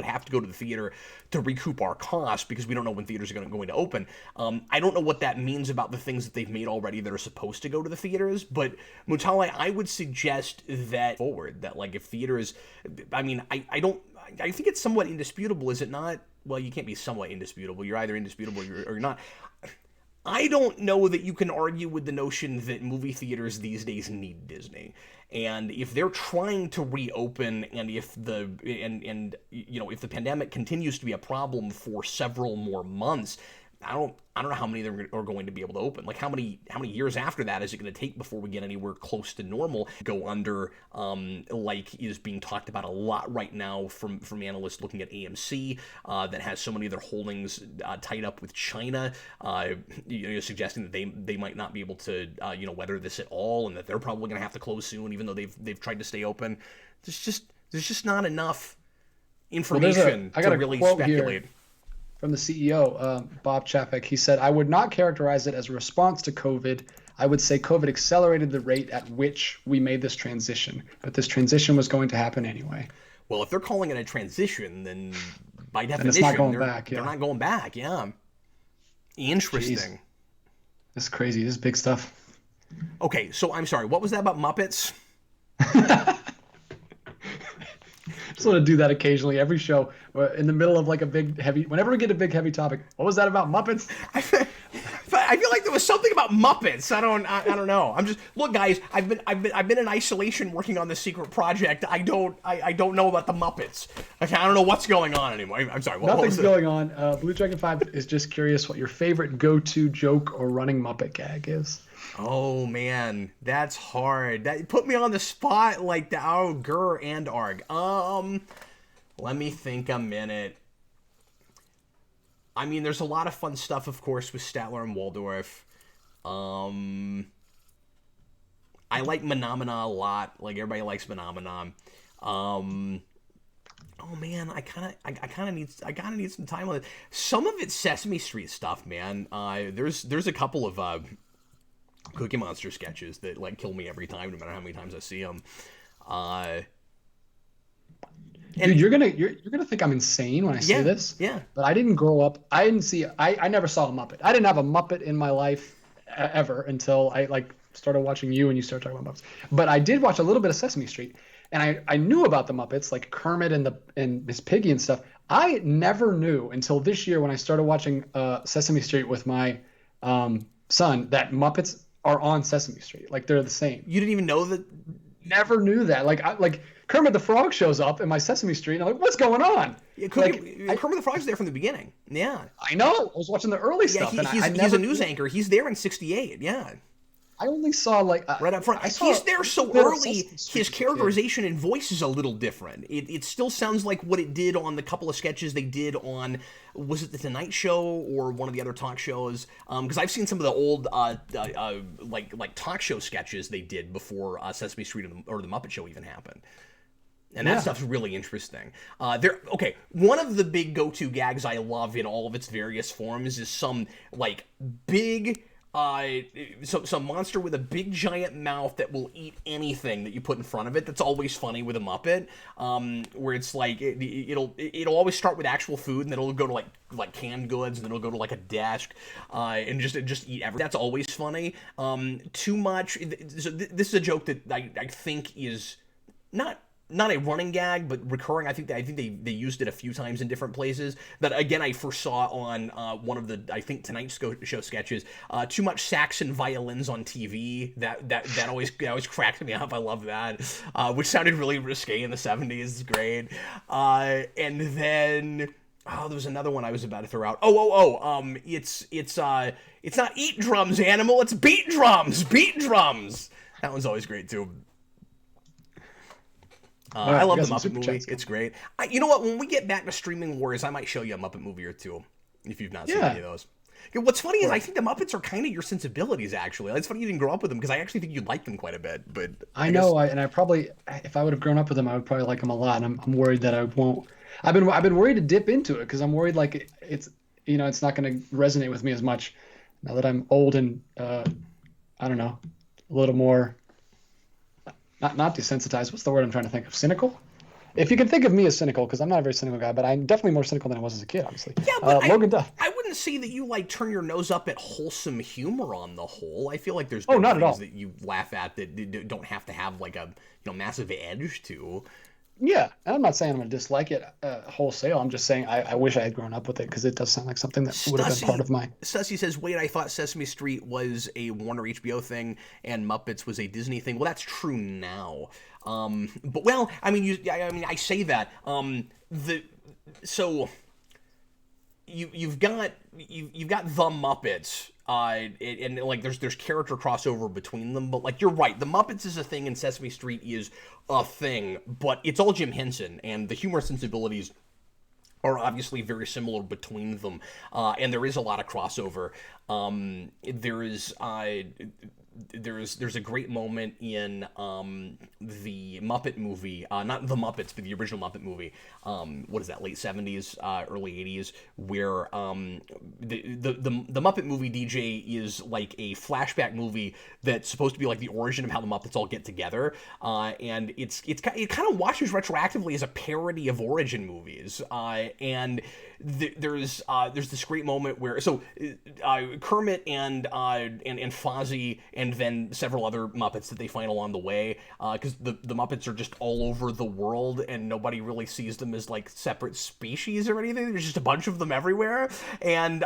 have to go to the theater to recoup our costs because we don't know when theaters are going to open. I don't know what that means about the things that they've made already that are supposed to go to the theaters, but Mutale, I would suggest that forward that like if theaters, I mean, I don't. I think it's somewhat indisputable, is it not? Well, you can't be somewhat indisputable. You're either indisputable or you're not. I don't know that you can argue with the notion that movie theaters these days need Disney. And if they're trying to reopen, and if if the pandemic continues to be a problem for several more months, I don't know how many are going to be able to open. Like how many years after that is it going to take before we get anywhere close to normal? Go under, like is being talked about a lot right now from analysts looking at AMC that has so many of their holdings tied up with China, suggesting that they might not be able to weather this at all, and that they're probably going to have to close soon, even though they've tried to stay open. There's just not enough well. information I to got a really quote speculate. here from the CEO, Bob Chapek. He said, "I would not characterize it as a response to COVID. I would say COVID accelerated the rate at which we made this transition, but this transition was going to happen anyway." Well, if they're calling it a transition, then by And it's not definition, going they're back. they're Yeah. not going back. Yeah, Jeez, interesting. this is crazy. This is big stuff. Okay, so I'm sorry. What was that about Muppets? Just want to do that occasionally. Every show, in the middle of like a big heavy. Whenever we get a big heavy topic, what was that about Muppets? I feel like there was something about Muppets. I don't know. I'm just look, guys. I've been in isolation working on this secret project. I don't know about the Muppets. Okay, I don't know what's going on anymore. I'm sorry. What was Nothing's it? going on. Blue Dragon 5 is just curious what your favorite go-to joke or running Muppet gag is. Oh man, that's hard. That put me on the spot like the grr and arg. Let me think a minute. I mean, there's a lot of fun stuff, of course, with Statler and Waldorf. I like Menomina a lot. Like everybody likes Menomina. Oh man, I kind of need some time on it. Some of it's Sesame Street stuff, man. There's a couple of Cookie Monster sketches that like kill me every time, no matter how many times I see them. Uh, and Dude, you're gonna think I'm insane when I say yeah, this, yeah. but I didn't grow up. I didn't see. I never saw a Muppet. I didn't have a Muppet in my life ever until I like started watching you and you started talking about Muppets. But I did watch a little bit of Sesame Street, and I knew about the Muppets, like Kermit and Miss Piggy and stuff. I never knew until this year when I started watching Sesame Street with my son that Muppets are on Sesame Street. Like they're the same. You didn't even know that? Never knew that. Like Kermit the Frog shows up in my Sesame Street, and I'm like, what's going on? Yeah, Like Kermit the Frog's there from the beginning. Yeah. I know. I was watching the early Yeah, stuff, and he's a news anchor. He's there in '68. Yeah. I only saw like right up front. He's there so early. His characterization and voice is a little different. It still sounds like what it did on the couple of sketches they did on, was it the Tonight Show or one of the other talk shows? Because I've seen some of the old like talk show sketches they did before Sesame Street or the Muppet Show even happened. And that stuff's really interesting. Okay, one of the big go-to gags I love in all of its various forms is some like big. Some monster with a big giant mouth that will eat anything that you put in front of it. That's always funny with a Muppet, where it's like it'll always start with actual food, and then it'll go to like canned goods, and then it'll go to like a desk, and just eat everything. That's always funny. Too much. So this is a joke that I think is not a running gag, but recurring. I think they used it a few times in different places. That again, I first saw on one of the Tonight Show sketches. Too much sax and violins on TV. That always cracked me up. I love that, which sounded really risque in the '70s. It's great. And then there was another one I was about to throw out. It's not eat drums, animal. It's beat drums. Beat drums. That one's always great too. I love the Muppet movie. It's great. You know what? When we get back to streaming wars, I might show you a Muppet movie or two if you've not seen any of those. What's funny is I think the Muppets are kind of your sensibilities, actually. It's funny you didn't grow up with them because I actually think you'd like them quite a bit. But I know, and I probably, if I would have grown up with them, I would probably like them a lot. And I'm worried that I won't. I've been worried to dip into it because I'm worried like it's not going to resonate with me as much now that I'm old and I don't know, a little more. Not desensitized. What's the word I'm trying to think of? Cynical? If you can think of me as cynical, because I'm not a very cynical guy, but I'm definitely more cynical than I was as a kid, obviously. Yeah, but Logan Duff. I wouldn't say that you like turn your nose up at wholesome humor on the whole. I feel like there's not at all. things that you laugh at that don't have to have like a massive edge to. Yeah, and I'm not saying I'm going to dislike it wholesale. I'm just saying I wish I had grown up with it because it does sound like something that would have been part of my... Stussy says, wait, I thought Sesame Street was a Warner HBO thing and Muppets was a Disney thing. Well, that's true now. But, well, I mean, I say that. You've got the Muppets, and like there's character crossover between them, but like you're right, the Muppets is a thing and Sesame Street is a thing, but it's all Jim Henson, and the humor sensibilities are obviously very similar between them, and there is a lot of crossover. There's a great moment in the Muppet movie, not the Muppets, but the original Muppet movie. What is that? Late '70s, early '80s, where the Muppet movie DJ is like a flashback movie that's supposed to be like the origin of how the Muppets all get together, and it kind of watches retroactively as a parody of origin movies, and there's this great moment where Kermit and Fozzie and then several other Muppets that they find along the way, because the Muppets are just all over the world and nobody really sees them as like separate species or anything. There's just a bunch of them everywhere, and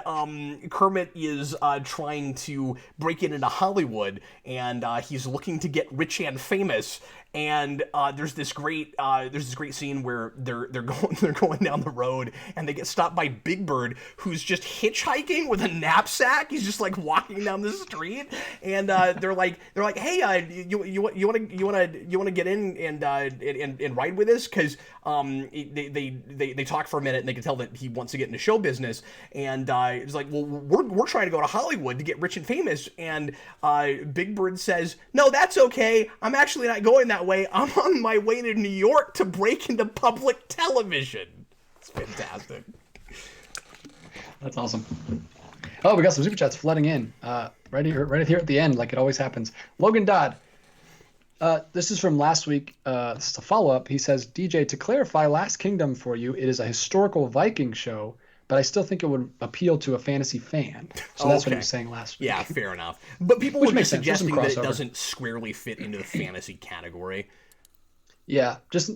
Kermit is trying to break into Hollywood, and he's looking to get rich and famous. And there's this great scene where they're going down the road and they get stopped by Big Bird, who's just hitchhiking with a knapsack. He's just like walking down the street, and they're like, hey, you want to get in and ride with us? Because they talk for a minute and they can tell that he wants to get into show business, and it's like, well, we're trying to go to Hollywood to get rich and famous, and Big Bird says, no, that's okay. I'm actually not going that way. I'm on my way to New York to break into public television. It's fantastic. That's awesome. Oh, we got some super chats flooding in. Right here at the end, like it always happens. Logan Dodd. This is from last week. This is a follow-up. He says, DJ, to clarify Last Kingdom for you, it is a historical Viking show, but I still think it would appeal to a fantasy fan. So that's what he was saying last week. Yeah, fair enough. But people would be suggesting that it crossover. Doesn't squarely fit into the fantasy category. Yeah, just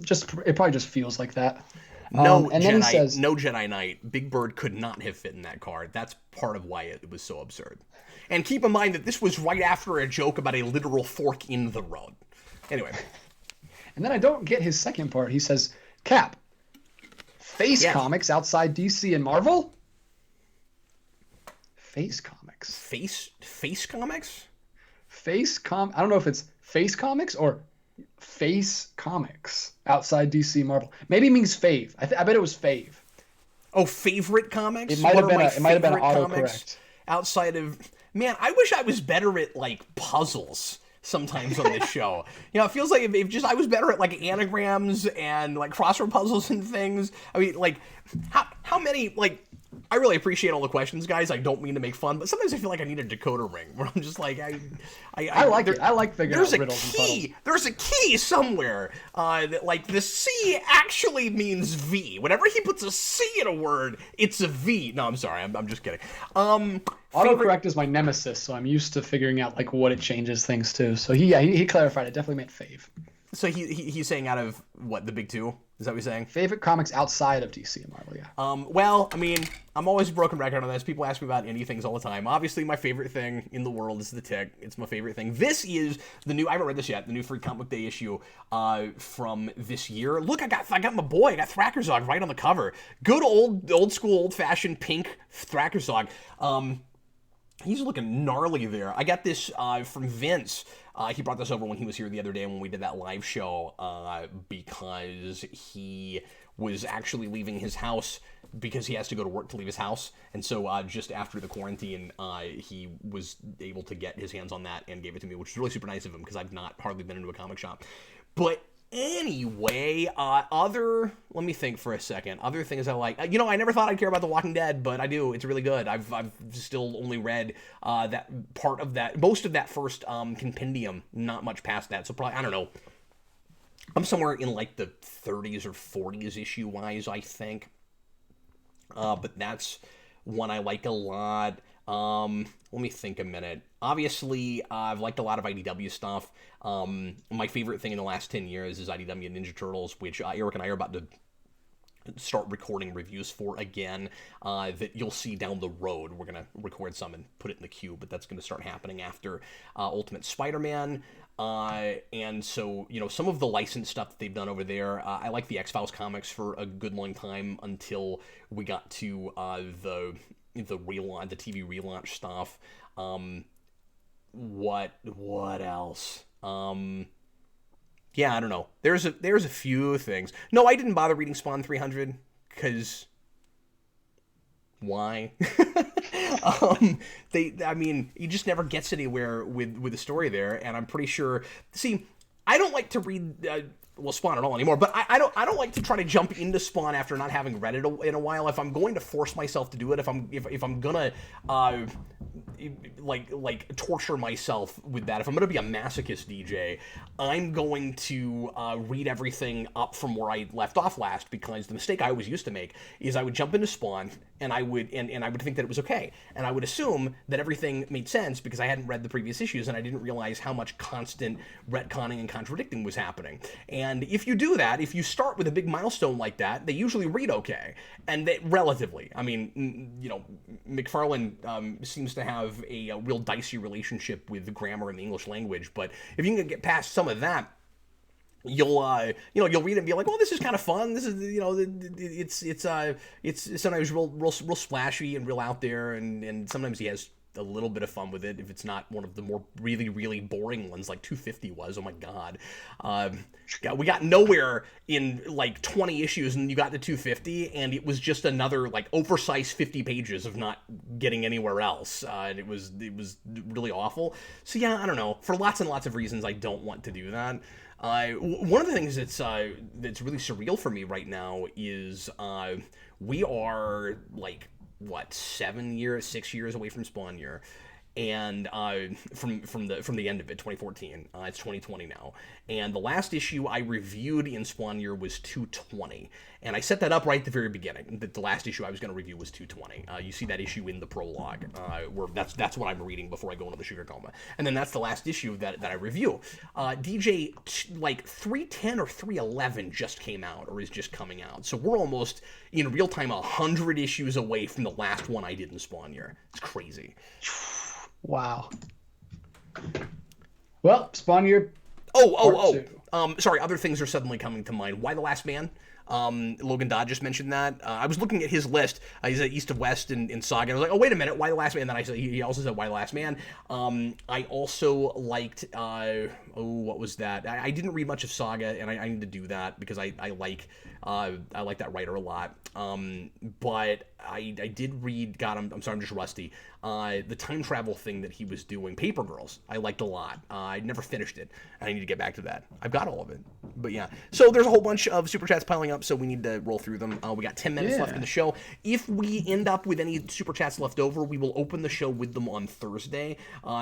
it probably just feels like that. And then he says, No Jedi Knight. Big Bird could not have fit in that card. That's part of why it was so absurd. And keep in mind that this was right after a joke about a literal fork in the road. Anyway. And then I don't get his second part. He says, Cap, Face Comics outside DC and Marvel? Face Comics. Face Comics? I don't know if it's Face Comics or Face Comics outside DC Marvel. Maybe it means fave. I bet it was fave. Oh, favorite comics? It might have been autocorrect. Outside of... Man, I wish I was better at, like, puzzles sometimes on this show. You know, it feels like if just I was better at, like, anagrams and, like, crossword puzzles and things. I mean, like, how many, like... I really appreciate all the questions, guys. I don't mean to make fun, but sometimes I feel like I need a decoder ring where I'm just like, I like it. I like figuring out riddles and puzzles. There's a key somewhere that, like, the C actually means V. Whenever he puts a C in a word, it's a V. No, I'm sorry. I'm just kidding. Autocorrect is my nemesis, so I'm used to figuring out, like, what it changes things to. So he clarified. It definitely meant fave. So he's saying out of, what, the big two? Is that what he's saying? Favorite comics outside of DC and Marvel, yeah. Well, I mean, I'm always a broken record on this. People ask me about indie things all the time. Obviously, my favorite thing in the world is The Tick. It's my favorite thing. This is the new, I haven't read this yet, the new Free Comic Book Day issue from this year. Look, I got my boy. I got Thrackerzog right on the cover. Good old school, old-fashioned pink Thrackerzog. He's looking gnarly there. I got this from Vince. He brought this over when he was here the other day when we did that live show because he was actually leaving his house because he has to go to work to leave his house. And so just after the quarantine, he was able to get his hands on that and gave it to me, which is really super nice of him because I've not hardly been into a comic shop. But anyway, let me think for a second. Other things I like. I never thought I'd care about The Walking Dead, but I do. It's really good. I've still only read that part of that, most of that first compendium, not much past that. So probably, I don't know. I'm somewhere in like the 30s or 40s issue-wise, I think. But that's one I like a lot. Let me think a minute. Obviously, I've liked a lot of IDW stuff. My favorite thing in the last 10 years is IDW Ninja Turtles, which Eric and I are about to start recording reviews for again, that you'll see down the road. We're going to record some and put it in the queue, but that's going to start happening after Ultimate Spider-Man. And so, some of the licensed stuff that they've done over there, I like the X-Files comics for a good long time until we got to the relaunch, the TV relaunch stuff. What else? Yeah, I don't know. There's a few things. No, I didn't bother reading Spawn 300 because why? He just never gets anywhere with the story there, and I'm pretty sure. See, I don't like to read Spawn at all anymore, but I don't like to try to jump into Spawn after not having read it in a while. If I'm going to force myself to do it, if I'm gonna torture myself with that, if I'm gonna be a masochist DJ, I'm going to read everything up from where I left off last, because the mistake I always used to make is I would jump into Spawn and I would think that it was okay, and I would assume that everything made sense because I hadn't read the previous issues and I didn't realize how much constant retconning and contradicting was happening. And if you do that, if you start with a big milestone like that, they usually read okay, and they relatively. I mean, McFarlane seems to have a real dicey relationship with the grammar and the English language, but if you can get past some of that, you'll read it and be like, well, this is kind of fun. This is, it's sometimes real splashy and real out there, and sometimes he has a little bit of fun with it if it's not one of the more really, really boring ones like 250 was. Oh my god. We got nowhere in like 20 issues and you got to 250 and it was just another like oversized 50 pages of not getting anywhere else. And it was really awful. So yeah, I don't know. For lots and lots of reasons, I don't want to do that. One of the things that's really surreal for me right now is we are like 6 years away from Spawn year, and from the end of it, 2014. It's 2020 now, and the last issue I reviewed in Spawn Year was 220, and I set that up right at the very beginning. That the last issue I was going to review was 220. You see that issue in the prologue, where that's what I'm reading before I go into the sugar coma, and then that's the last issue that I review. DJ, like 310 or 311 just came out, or is just coming out, so we're almost in real time 100 issues away from the last one I did in Spawn Year. It's crazy. Wow. Well, Spawn Year. Sorry, other things are suddenly coming to mind. Why the Last Man? Logan Dodd just mentioned that. I was looking at his list. He's at East of West in Saga. I was like, oh, wait a minute, Why the Last Man? And then I said, he also said Why the Last Man. I also liked, what was that? I didn't read much of Saga, and I need to do that because I like that writer a lot. But I did read, God, I'm sorry, I'm just rusty. The time travel thing that he was doing, Paper Girls, I liked a lot. I never finished it. I need to get back to that. I've got all of it. But yeah. So there's a whole bunch of super chats piling up, so we need to roll through them. We got 10 minutes left in the show. If we end up with any super chats left over, we will open the show with them on Thursday.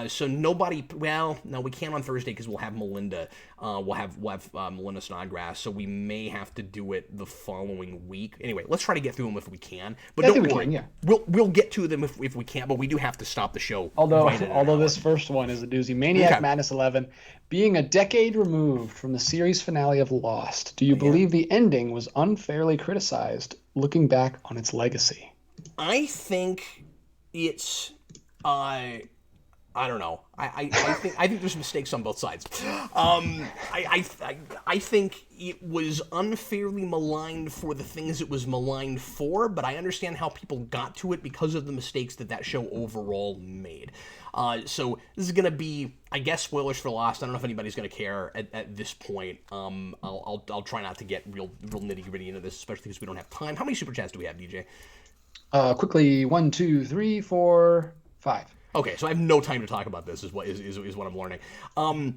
So nobody, well, no, we can't on Thursday because we'll have Melinda. We'll have Melinda Snodgrass, so we may have to do it the following week. Anyway, let's try to get through them if we can. But don't worry, we'll get to them if we can. But we do have to stop the show. Although this first one is a doozy. Maniac Madness 11, being a decade removed from the series finale of Lost, do you believe the ending was unfairly criticized, looking back on its legacy? I think it's. I don't know. I think there's mistakes on both sides. I think it was unfairly maligned for the things it was maligned for, but I understand how people got to it because of the mistakes that show overall made. So this is gonna be, I guess, spoilers for Lost. I don't know if anybody's gonna care at this point. I'll try not to get real nitty gritty into this, especially because we don't have time. How many super chats do we have, DJ? Quickly, 1, 2, 3, 4, 5. Okay, so I have no time to talk about this. Is what I'm learning. I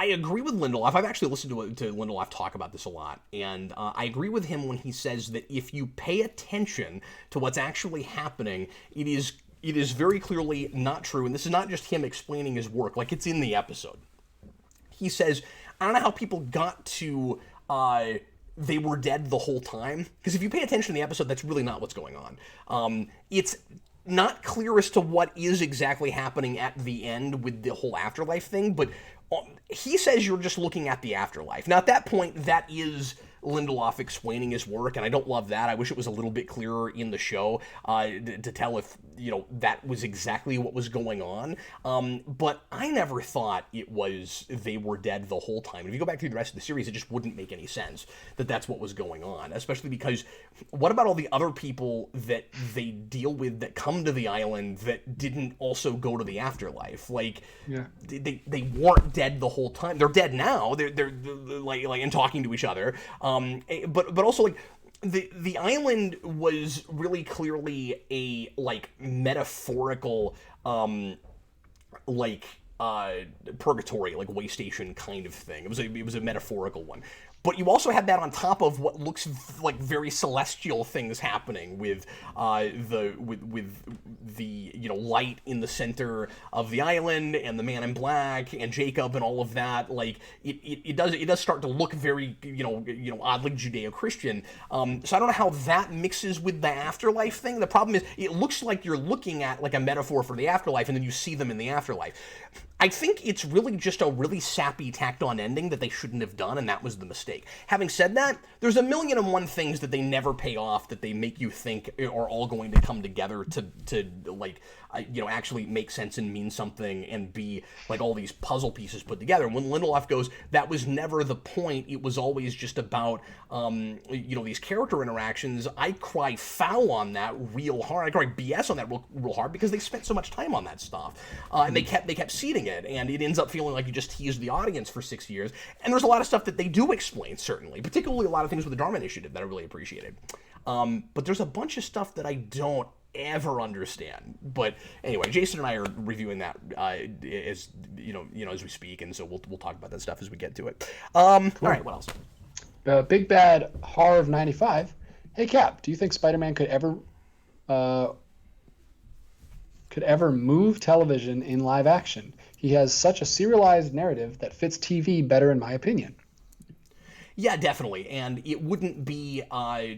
agree with Lindelof. I've actually listened to Lindelof talk about this a lot, and I agree with him when he says that if you pay attention to what's actually happening, it is very clearly not true. And this is not just him explaining his work; like it's in the episode. He says, "I don't know how people got to." They were dead the whole time, because if you pay attention to the episode, that's really not what's going on. It's not clear as to what is exactly happening at the end with the whole afterlife thing, but he says you're just looking at the afterlife. Now, at that point, that is Lindelof explaining his work, and I don't love that. I wish it was a little bit clearer in the show to tell if, that was exactly what was going on. But I never thought it was they were dead the whole time. If you go back through the rest of the series, it just wouldn't make any sense that that's what was going on, especially because what about all the other people that they deal with that come to the island that didn't also go to the afterlife? Like, they weren't dead the whole time. They're dead now. They're like and talking to each other. But also, like, the island was really clearly a metaphorical purgatory, like way station kind of thing. It was a metaphorical one. But you also had that on top of what looks like very celestial things happening with the light in the center of the island and the man in black and Jacob and all of that. Like it does start to look very oddly Judeo-Christian. So I don't know how that mixes with the afterlife thing. The problem is it looks like you're looking at like a metaphor for the afterlife, and then you see them in the afterlife. I think it's really just a really sappy, tacked-on ending that they shouldn't have done, and that was the mistake. Having said that, there's 1,000,001 things that they never pay off that they make you think are all going to come together to actually make sense and mean something and be like all these puzzle pieces put together. And when Lindelof goes, that was never the point. It was always just about these character interactions. I cry foul on that real hard. I cry BS on that real hard because they spent so much time on that stuff, and they kept seeding it, and it ends up feeling like you just teased the audience for 6 years. And there's a lot of stuff that they do explain, certainly, particularly a lot of things with the Dharma Initiative that I really appreciated. But there's a bunch of stuff that I don't ever understand. But anyway, Jason and I are reviewing that as as we speak, and so we'll talk about that stuff as we get to it. All right, what else? Big Bad Harv 95. Hey Cap, do you think Spider-Man could ever could ever move television in live action. He has such a serialized narrative that fits TV better, in my opinion. Yeah, definitely, and it wouldn't be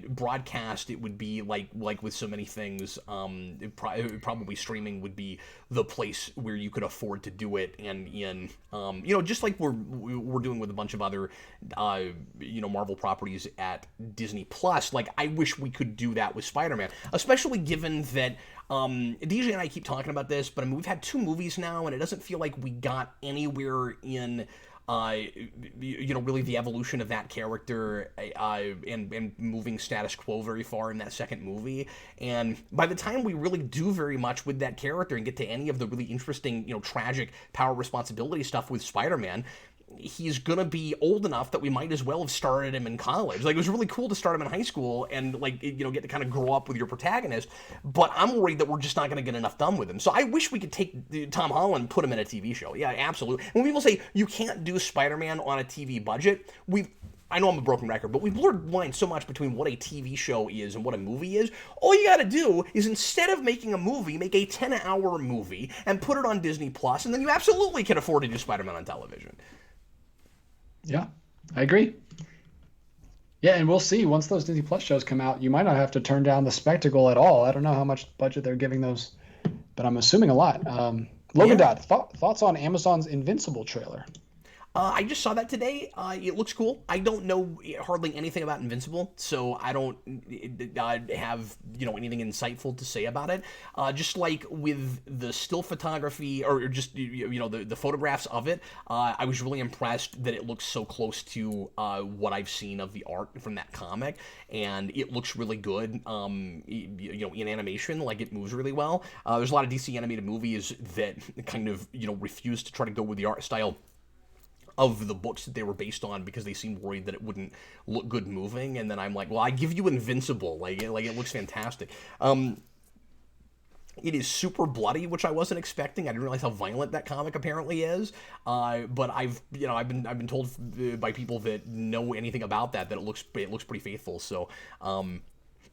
broadcast. It would be like with so many things. Probably streaming would be the place where you could afford to do it, and just like we're doing with a bunch of other Marvel properties at Disney Plus. Like, I wish we could do that with Spider-Man, especially given that. DJ and I keep talking about this, but I mean, we've had 2 movies now, and it doesn't feel like we got anywhere in really the evolution of that character and moving status quo very far in that second movie. And by the time we really do very much with that character and get to any of the really interesting, tragic power responsibility stuff with Spider-Man, he's gonna be old enough that we might as well have started him in college. Like, it was really cool to start him in high school and get to kind of grow up with your protagonist. But I'm worried that we're just not gonna get enough done with him. So I wish we could take Tom Holland and put him in a TV show. Yeah, absolutely. When people say you can't do Spider-Man on a TV budget, I know I'm a broken record, but we've blurred the line so much between what a TV show is and what a movie is. All you gotta do is, instead of making a movie, make a 10-hour movie and put it on Disney Plus, and then you absolutely can afford to do Spider-Man on television. Yeah, I agree. Yeah, and we'll see once those Disney Plus shows come out. You might not have to turn down the spectacle at all. I don't know how much budget they're giving those, but I'm assuming a lot. Logan Dot, thoughts on Amazon's Invincible trailer? I just saw that today. It looks cool. I don't know hardly anything about Invincible, so I don't have anything insightful to say about it. Just like with the still photography, or just the photographs of it, I was really impressed that it looks so close to what I've seen of the art from that comic, and it looks really good. In animation, like, it moves really well. There's a lot of DC animated movies that kind of refuse to try to go with the art style of the books that they were based on because they seemed worried that it wouldn't look good moving. And then I'm like, well, I give you Invincible. Like it looks fantastic. It is super bloody, which I wasn't expecting. I didn't realize how violent that comic apparently is. But I've been told by people that know anything about that it looks pretty faithful.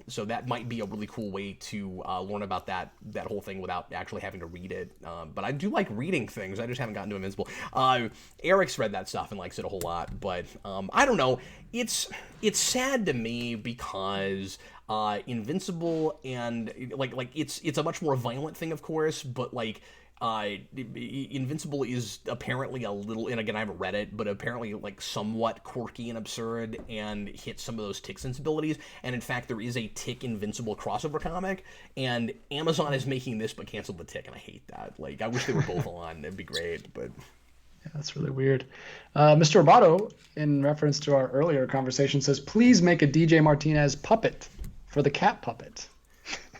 So that might be a really cool way to learn about that whole thing without actually having to read it. But I do like reading things. I just haven't gotten to Invincible. Eric's read that stuff and likes it a whole lot. But I don't know. It's sad to me because Invincible and it's a much more violent thing, of course. But Invincible is apparently a little, and again, I haven't read it, but apparently somewhat quirky and absurd and hits some of those Tick sensibilities. And in fact, there is a Tick Invincible crossover comic, and Amazon is making this but canceled the Tick, and I hate that. I wish they were both on. It'd be great, but yeah, that's really weird. Mr. Roboto, in reference to our earlier conversation, says, please make a DJ Martinez puppet for the cat puppet.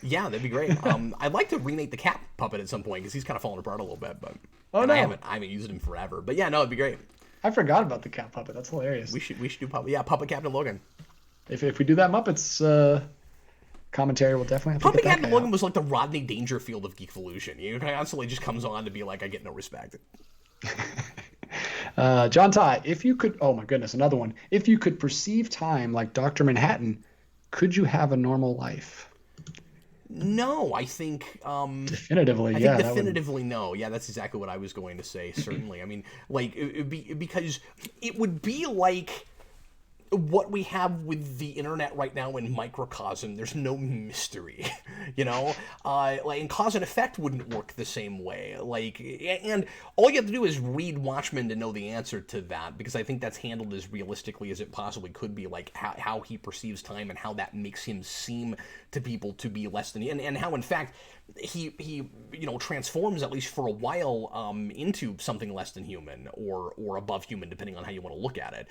Yeah, that'd be great. I'd like to remake the cat puppet at some point because he's kind of fallen apart a little bit. But no, I haven't used him forever. But yeah, no, it'd be great. I forgot about the cat puppet. That's hilarious. We should do puppet. Yeah, Puppet Captain Logan. If we do that Muppets commentary, we'll definitely have to Puppet get that Captain guy Logan out. was like the Rodney Dangerfield of Geekvolution. He constantly just comes on to be like, I get no respect. John Ty, if you could, oh my goodness, another one. If you could perceive time like Dr. Manhattan, could you have a normal life? No, I think definitively, I yeah. think definitively no. Yeah, that's exactly what I was going to say. Certainly, I mean, because it would be like what we have with the internet right now in microcosm. There's no mystery, and cause and effect wouldn't work the same way. And all you have to do is read Watchmen to know the answer to that, because I think that's handled as realistically as it possibly could be, like how he perceives time and how that makes him seem to people to be less than, and how in fact he transforms, at least for a while, into something less than human or above human, depending on how you want to look at it,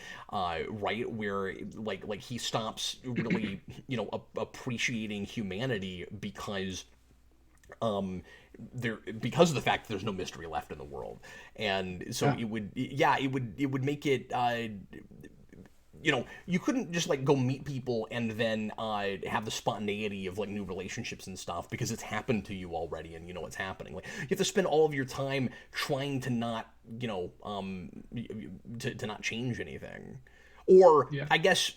right? Where like he stops really appreciating humanity because because of the fact that there's no mystery left in the world. And so it would make it you couldn't just go meet people and then have the spontaneity of new relationships and stuff, because it's happened to you already and you know what's happening. You have to spend all of your time trying to not to not change anything. Or Yeah. I guess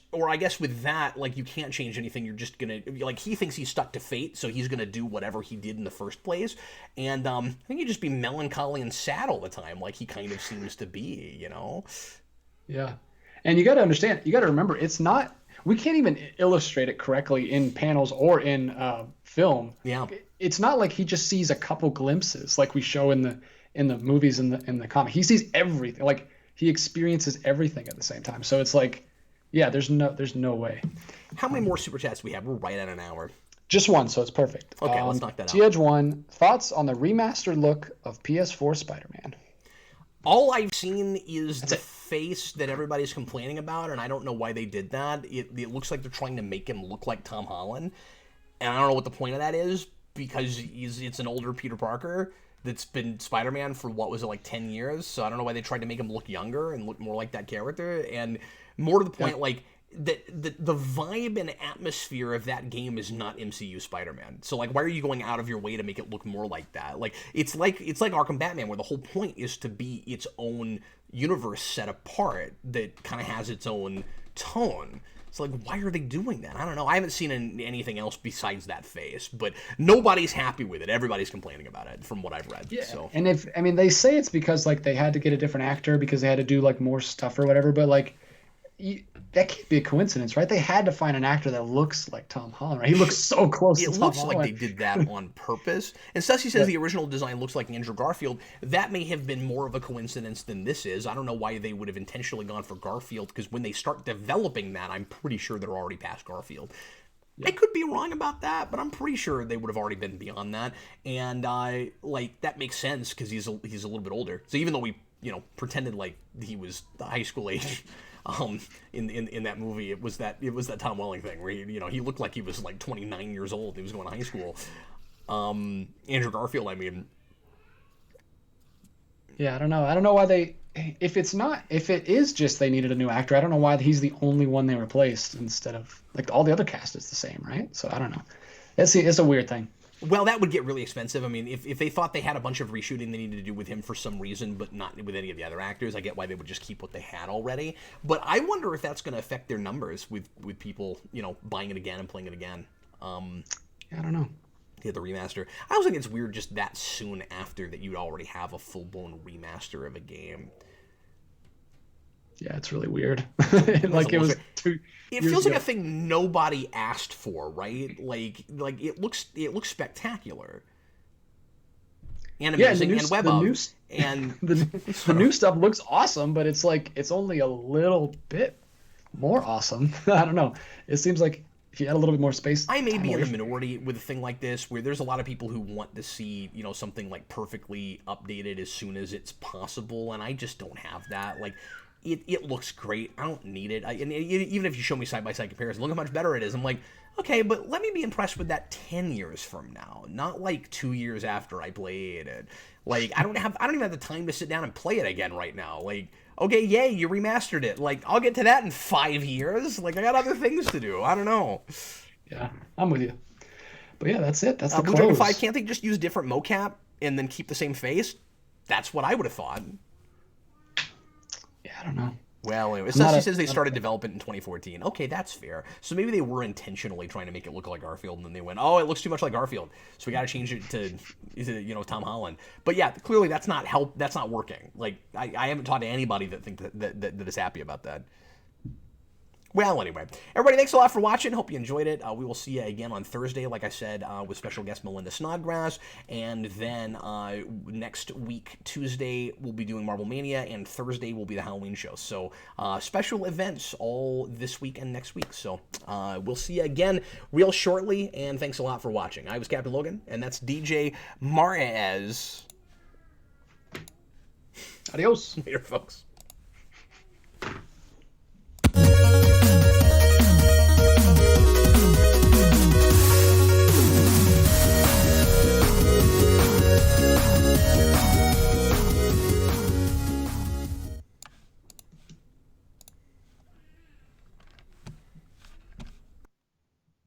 with that, like, you can't change anything. You're just gonna, like, he thinks he's stuck to fate, so he's gonna do whatever he did in the first place. And I think he'd just be melancholy and sad all the time, like he kind of seems to be, you know? Yeah. And you got to understand, you got to remember, it's not, we can't even illustrate it correctly in panels or in film. Yeah. It's not like he just sees a couple glimpses like we show in the movies in the comic. He sees everything. Like he experiences everything at the same time. So it's like, yeah, there's no way. How many more super chats do we have? We're right at an hour. Just one, so it's perfect. Okay, let's knock that out. T-Edge 1, thoughts on the remastered look of PS4 Spider-Man? All I've seen is the face that everybody's complaining about, and I don't know why they did that. It looks like they're trying to make him look like Tom Holland, and I don't know what the point of that is, because it's an older Peter Parker that's been Spider-Man for, what was it, like 10 years? So I don't know why they tried to make him look younger and look more like that character, and more to the point, like, the vibe and atmosphere of that game is not MCU Spider-Man. So, like, why are you going out of your way to make it look more like that? Like it's like Arkham Batman, where the whole point is to be its own universe set apart that kind of has its own tone. So, like, why are they doing that? I don't know. I haven't seen anything else besides that face, but nobody's happy with it. Everybody's complaining about it, from what I've read. Yeah. So. And they say it's because, like, they had to get a different actor because they had to do, like, more stuff or whatever, but, like, that can't be a coincidence, right? They had to find an actor that looks like Tom Holland, right? He looks so close to Tom Holland. It looks like they did that on purpose. And Stussy says the original design looks like Andrew Garfield. That may have been more of a coincidence than this is. I don't know why they would have intentionally gone for Garfield, because when they start developing that, I'm pretty sure they're already past Garfield. I could be wrong about that, but I'm pretty sure they would have already been beyond that. And like, that makes sense because he's a little bit older. So even though we, pretended like he was the high school age, in that movie, it was that Tom Welling thing where he looked like he was like 29 years old. He was going to high school. Andrew Garfield, I mean. Yeah, I don't know why if it is just they needed a new actor, I don't know why he's the only one they replaced instead of, like, all the other cast is the same, right? So I don't know. It's a weird thing. Well, that would get really expensive. I mean, if they thought they had a bunch of reshooting they needed to do with him for some reason, but not with any of the other actors, I get why they would just keep what they had already. But I wonder if that's going to affect their numbers with people, buying it again and playing it again. I don't know. Yeah, the remaster. I also think it's weird just that soon after that you'd already have a full-blown remaster of a game. Yeah, it's really weird. Like, it was 2 It feels like a thing nobody asked for, right? Like it looks spectacular and amazing, and web of, and the new stuff looks awesome, but it's like it's only a little bit more awesome. I don't know. It seems like if you had a little bit more space. I may be in the minority with a thing like this, where there's a lot of people who want to see, something like perfectly updated as soon as it's possible, and I just don't have that. Like, it looks great. I don't need it. And even if you show me side-by-side comparison, look how much better it is. I'm like, okay, but let me be impressed with that 10 years from now, not like 2 years after I played it. Like, I don't even have the time to sit down and play it again right now. Like, okay, yay, you remastered it. Like, I'll get to that in 5 years. Like, I got other things to do. I don't know. Yeah, I'm with you. But yeah, that's it. That's the Blue close. Dragon 5, can't they just use different mocap and then keep the same face? That's what I would have thought. Yeah, I don't know. Well, anyway, Sussy says they started development in 2014. Okay, that's fair. So maybe they were intentionally trying to make it look like Garfield, and then they went, "Oh, it looks too much like Garfield, so we got to change it to Tom Holland." But yeah, clearly that's not working. Like, I haven't talked to anybody that is happy about that. Well, anyway, everybody, thanks a lot for watching. Hope you enjoyed it. We will see you again on Thursday, like I said, with special guest Melinda Snodgrass. And then next week, Tuesday, we'll be doing Marvel Mania, and Thursday will be the Halloween show. So special events all this week and next week. So we'll see you again real shortly, and thanks a lot for watching. I was Captain Logan, and that's DJ Marquez. Adios. Later, folks.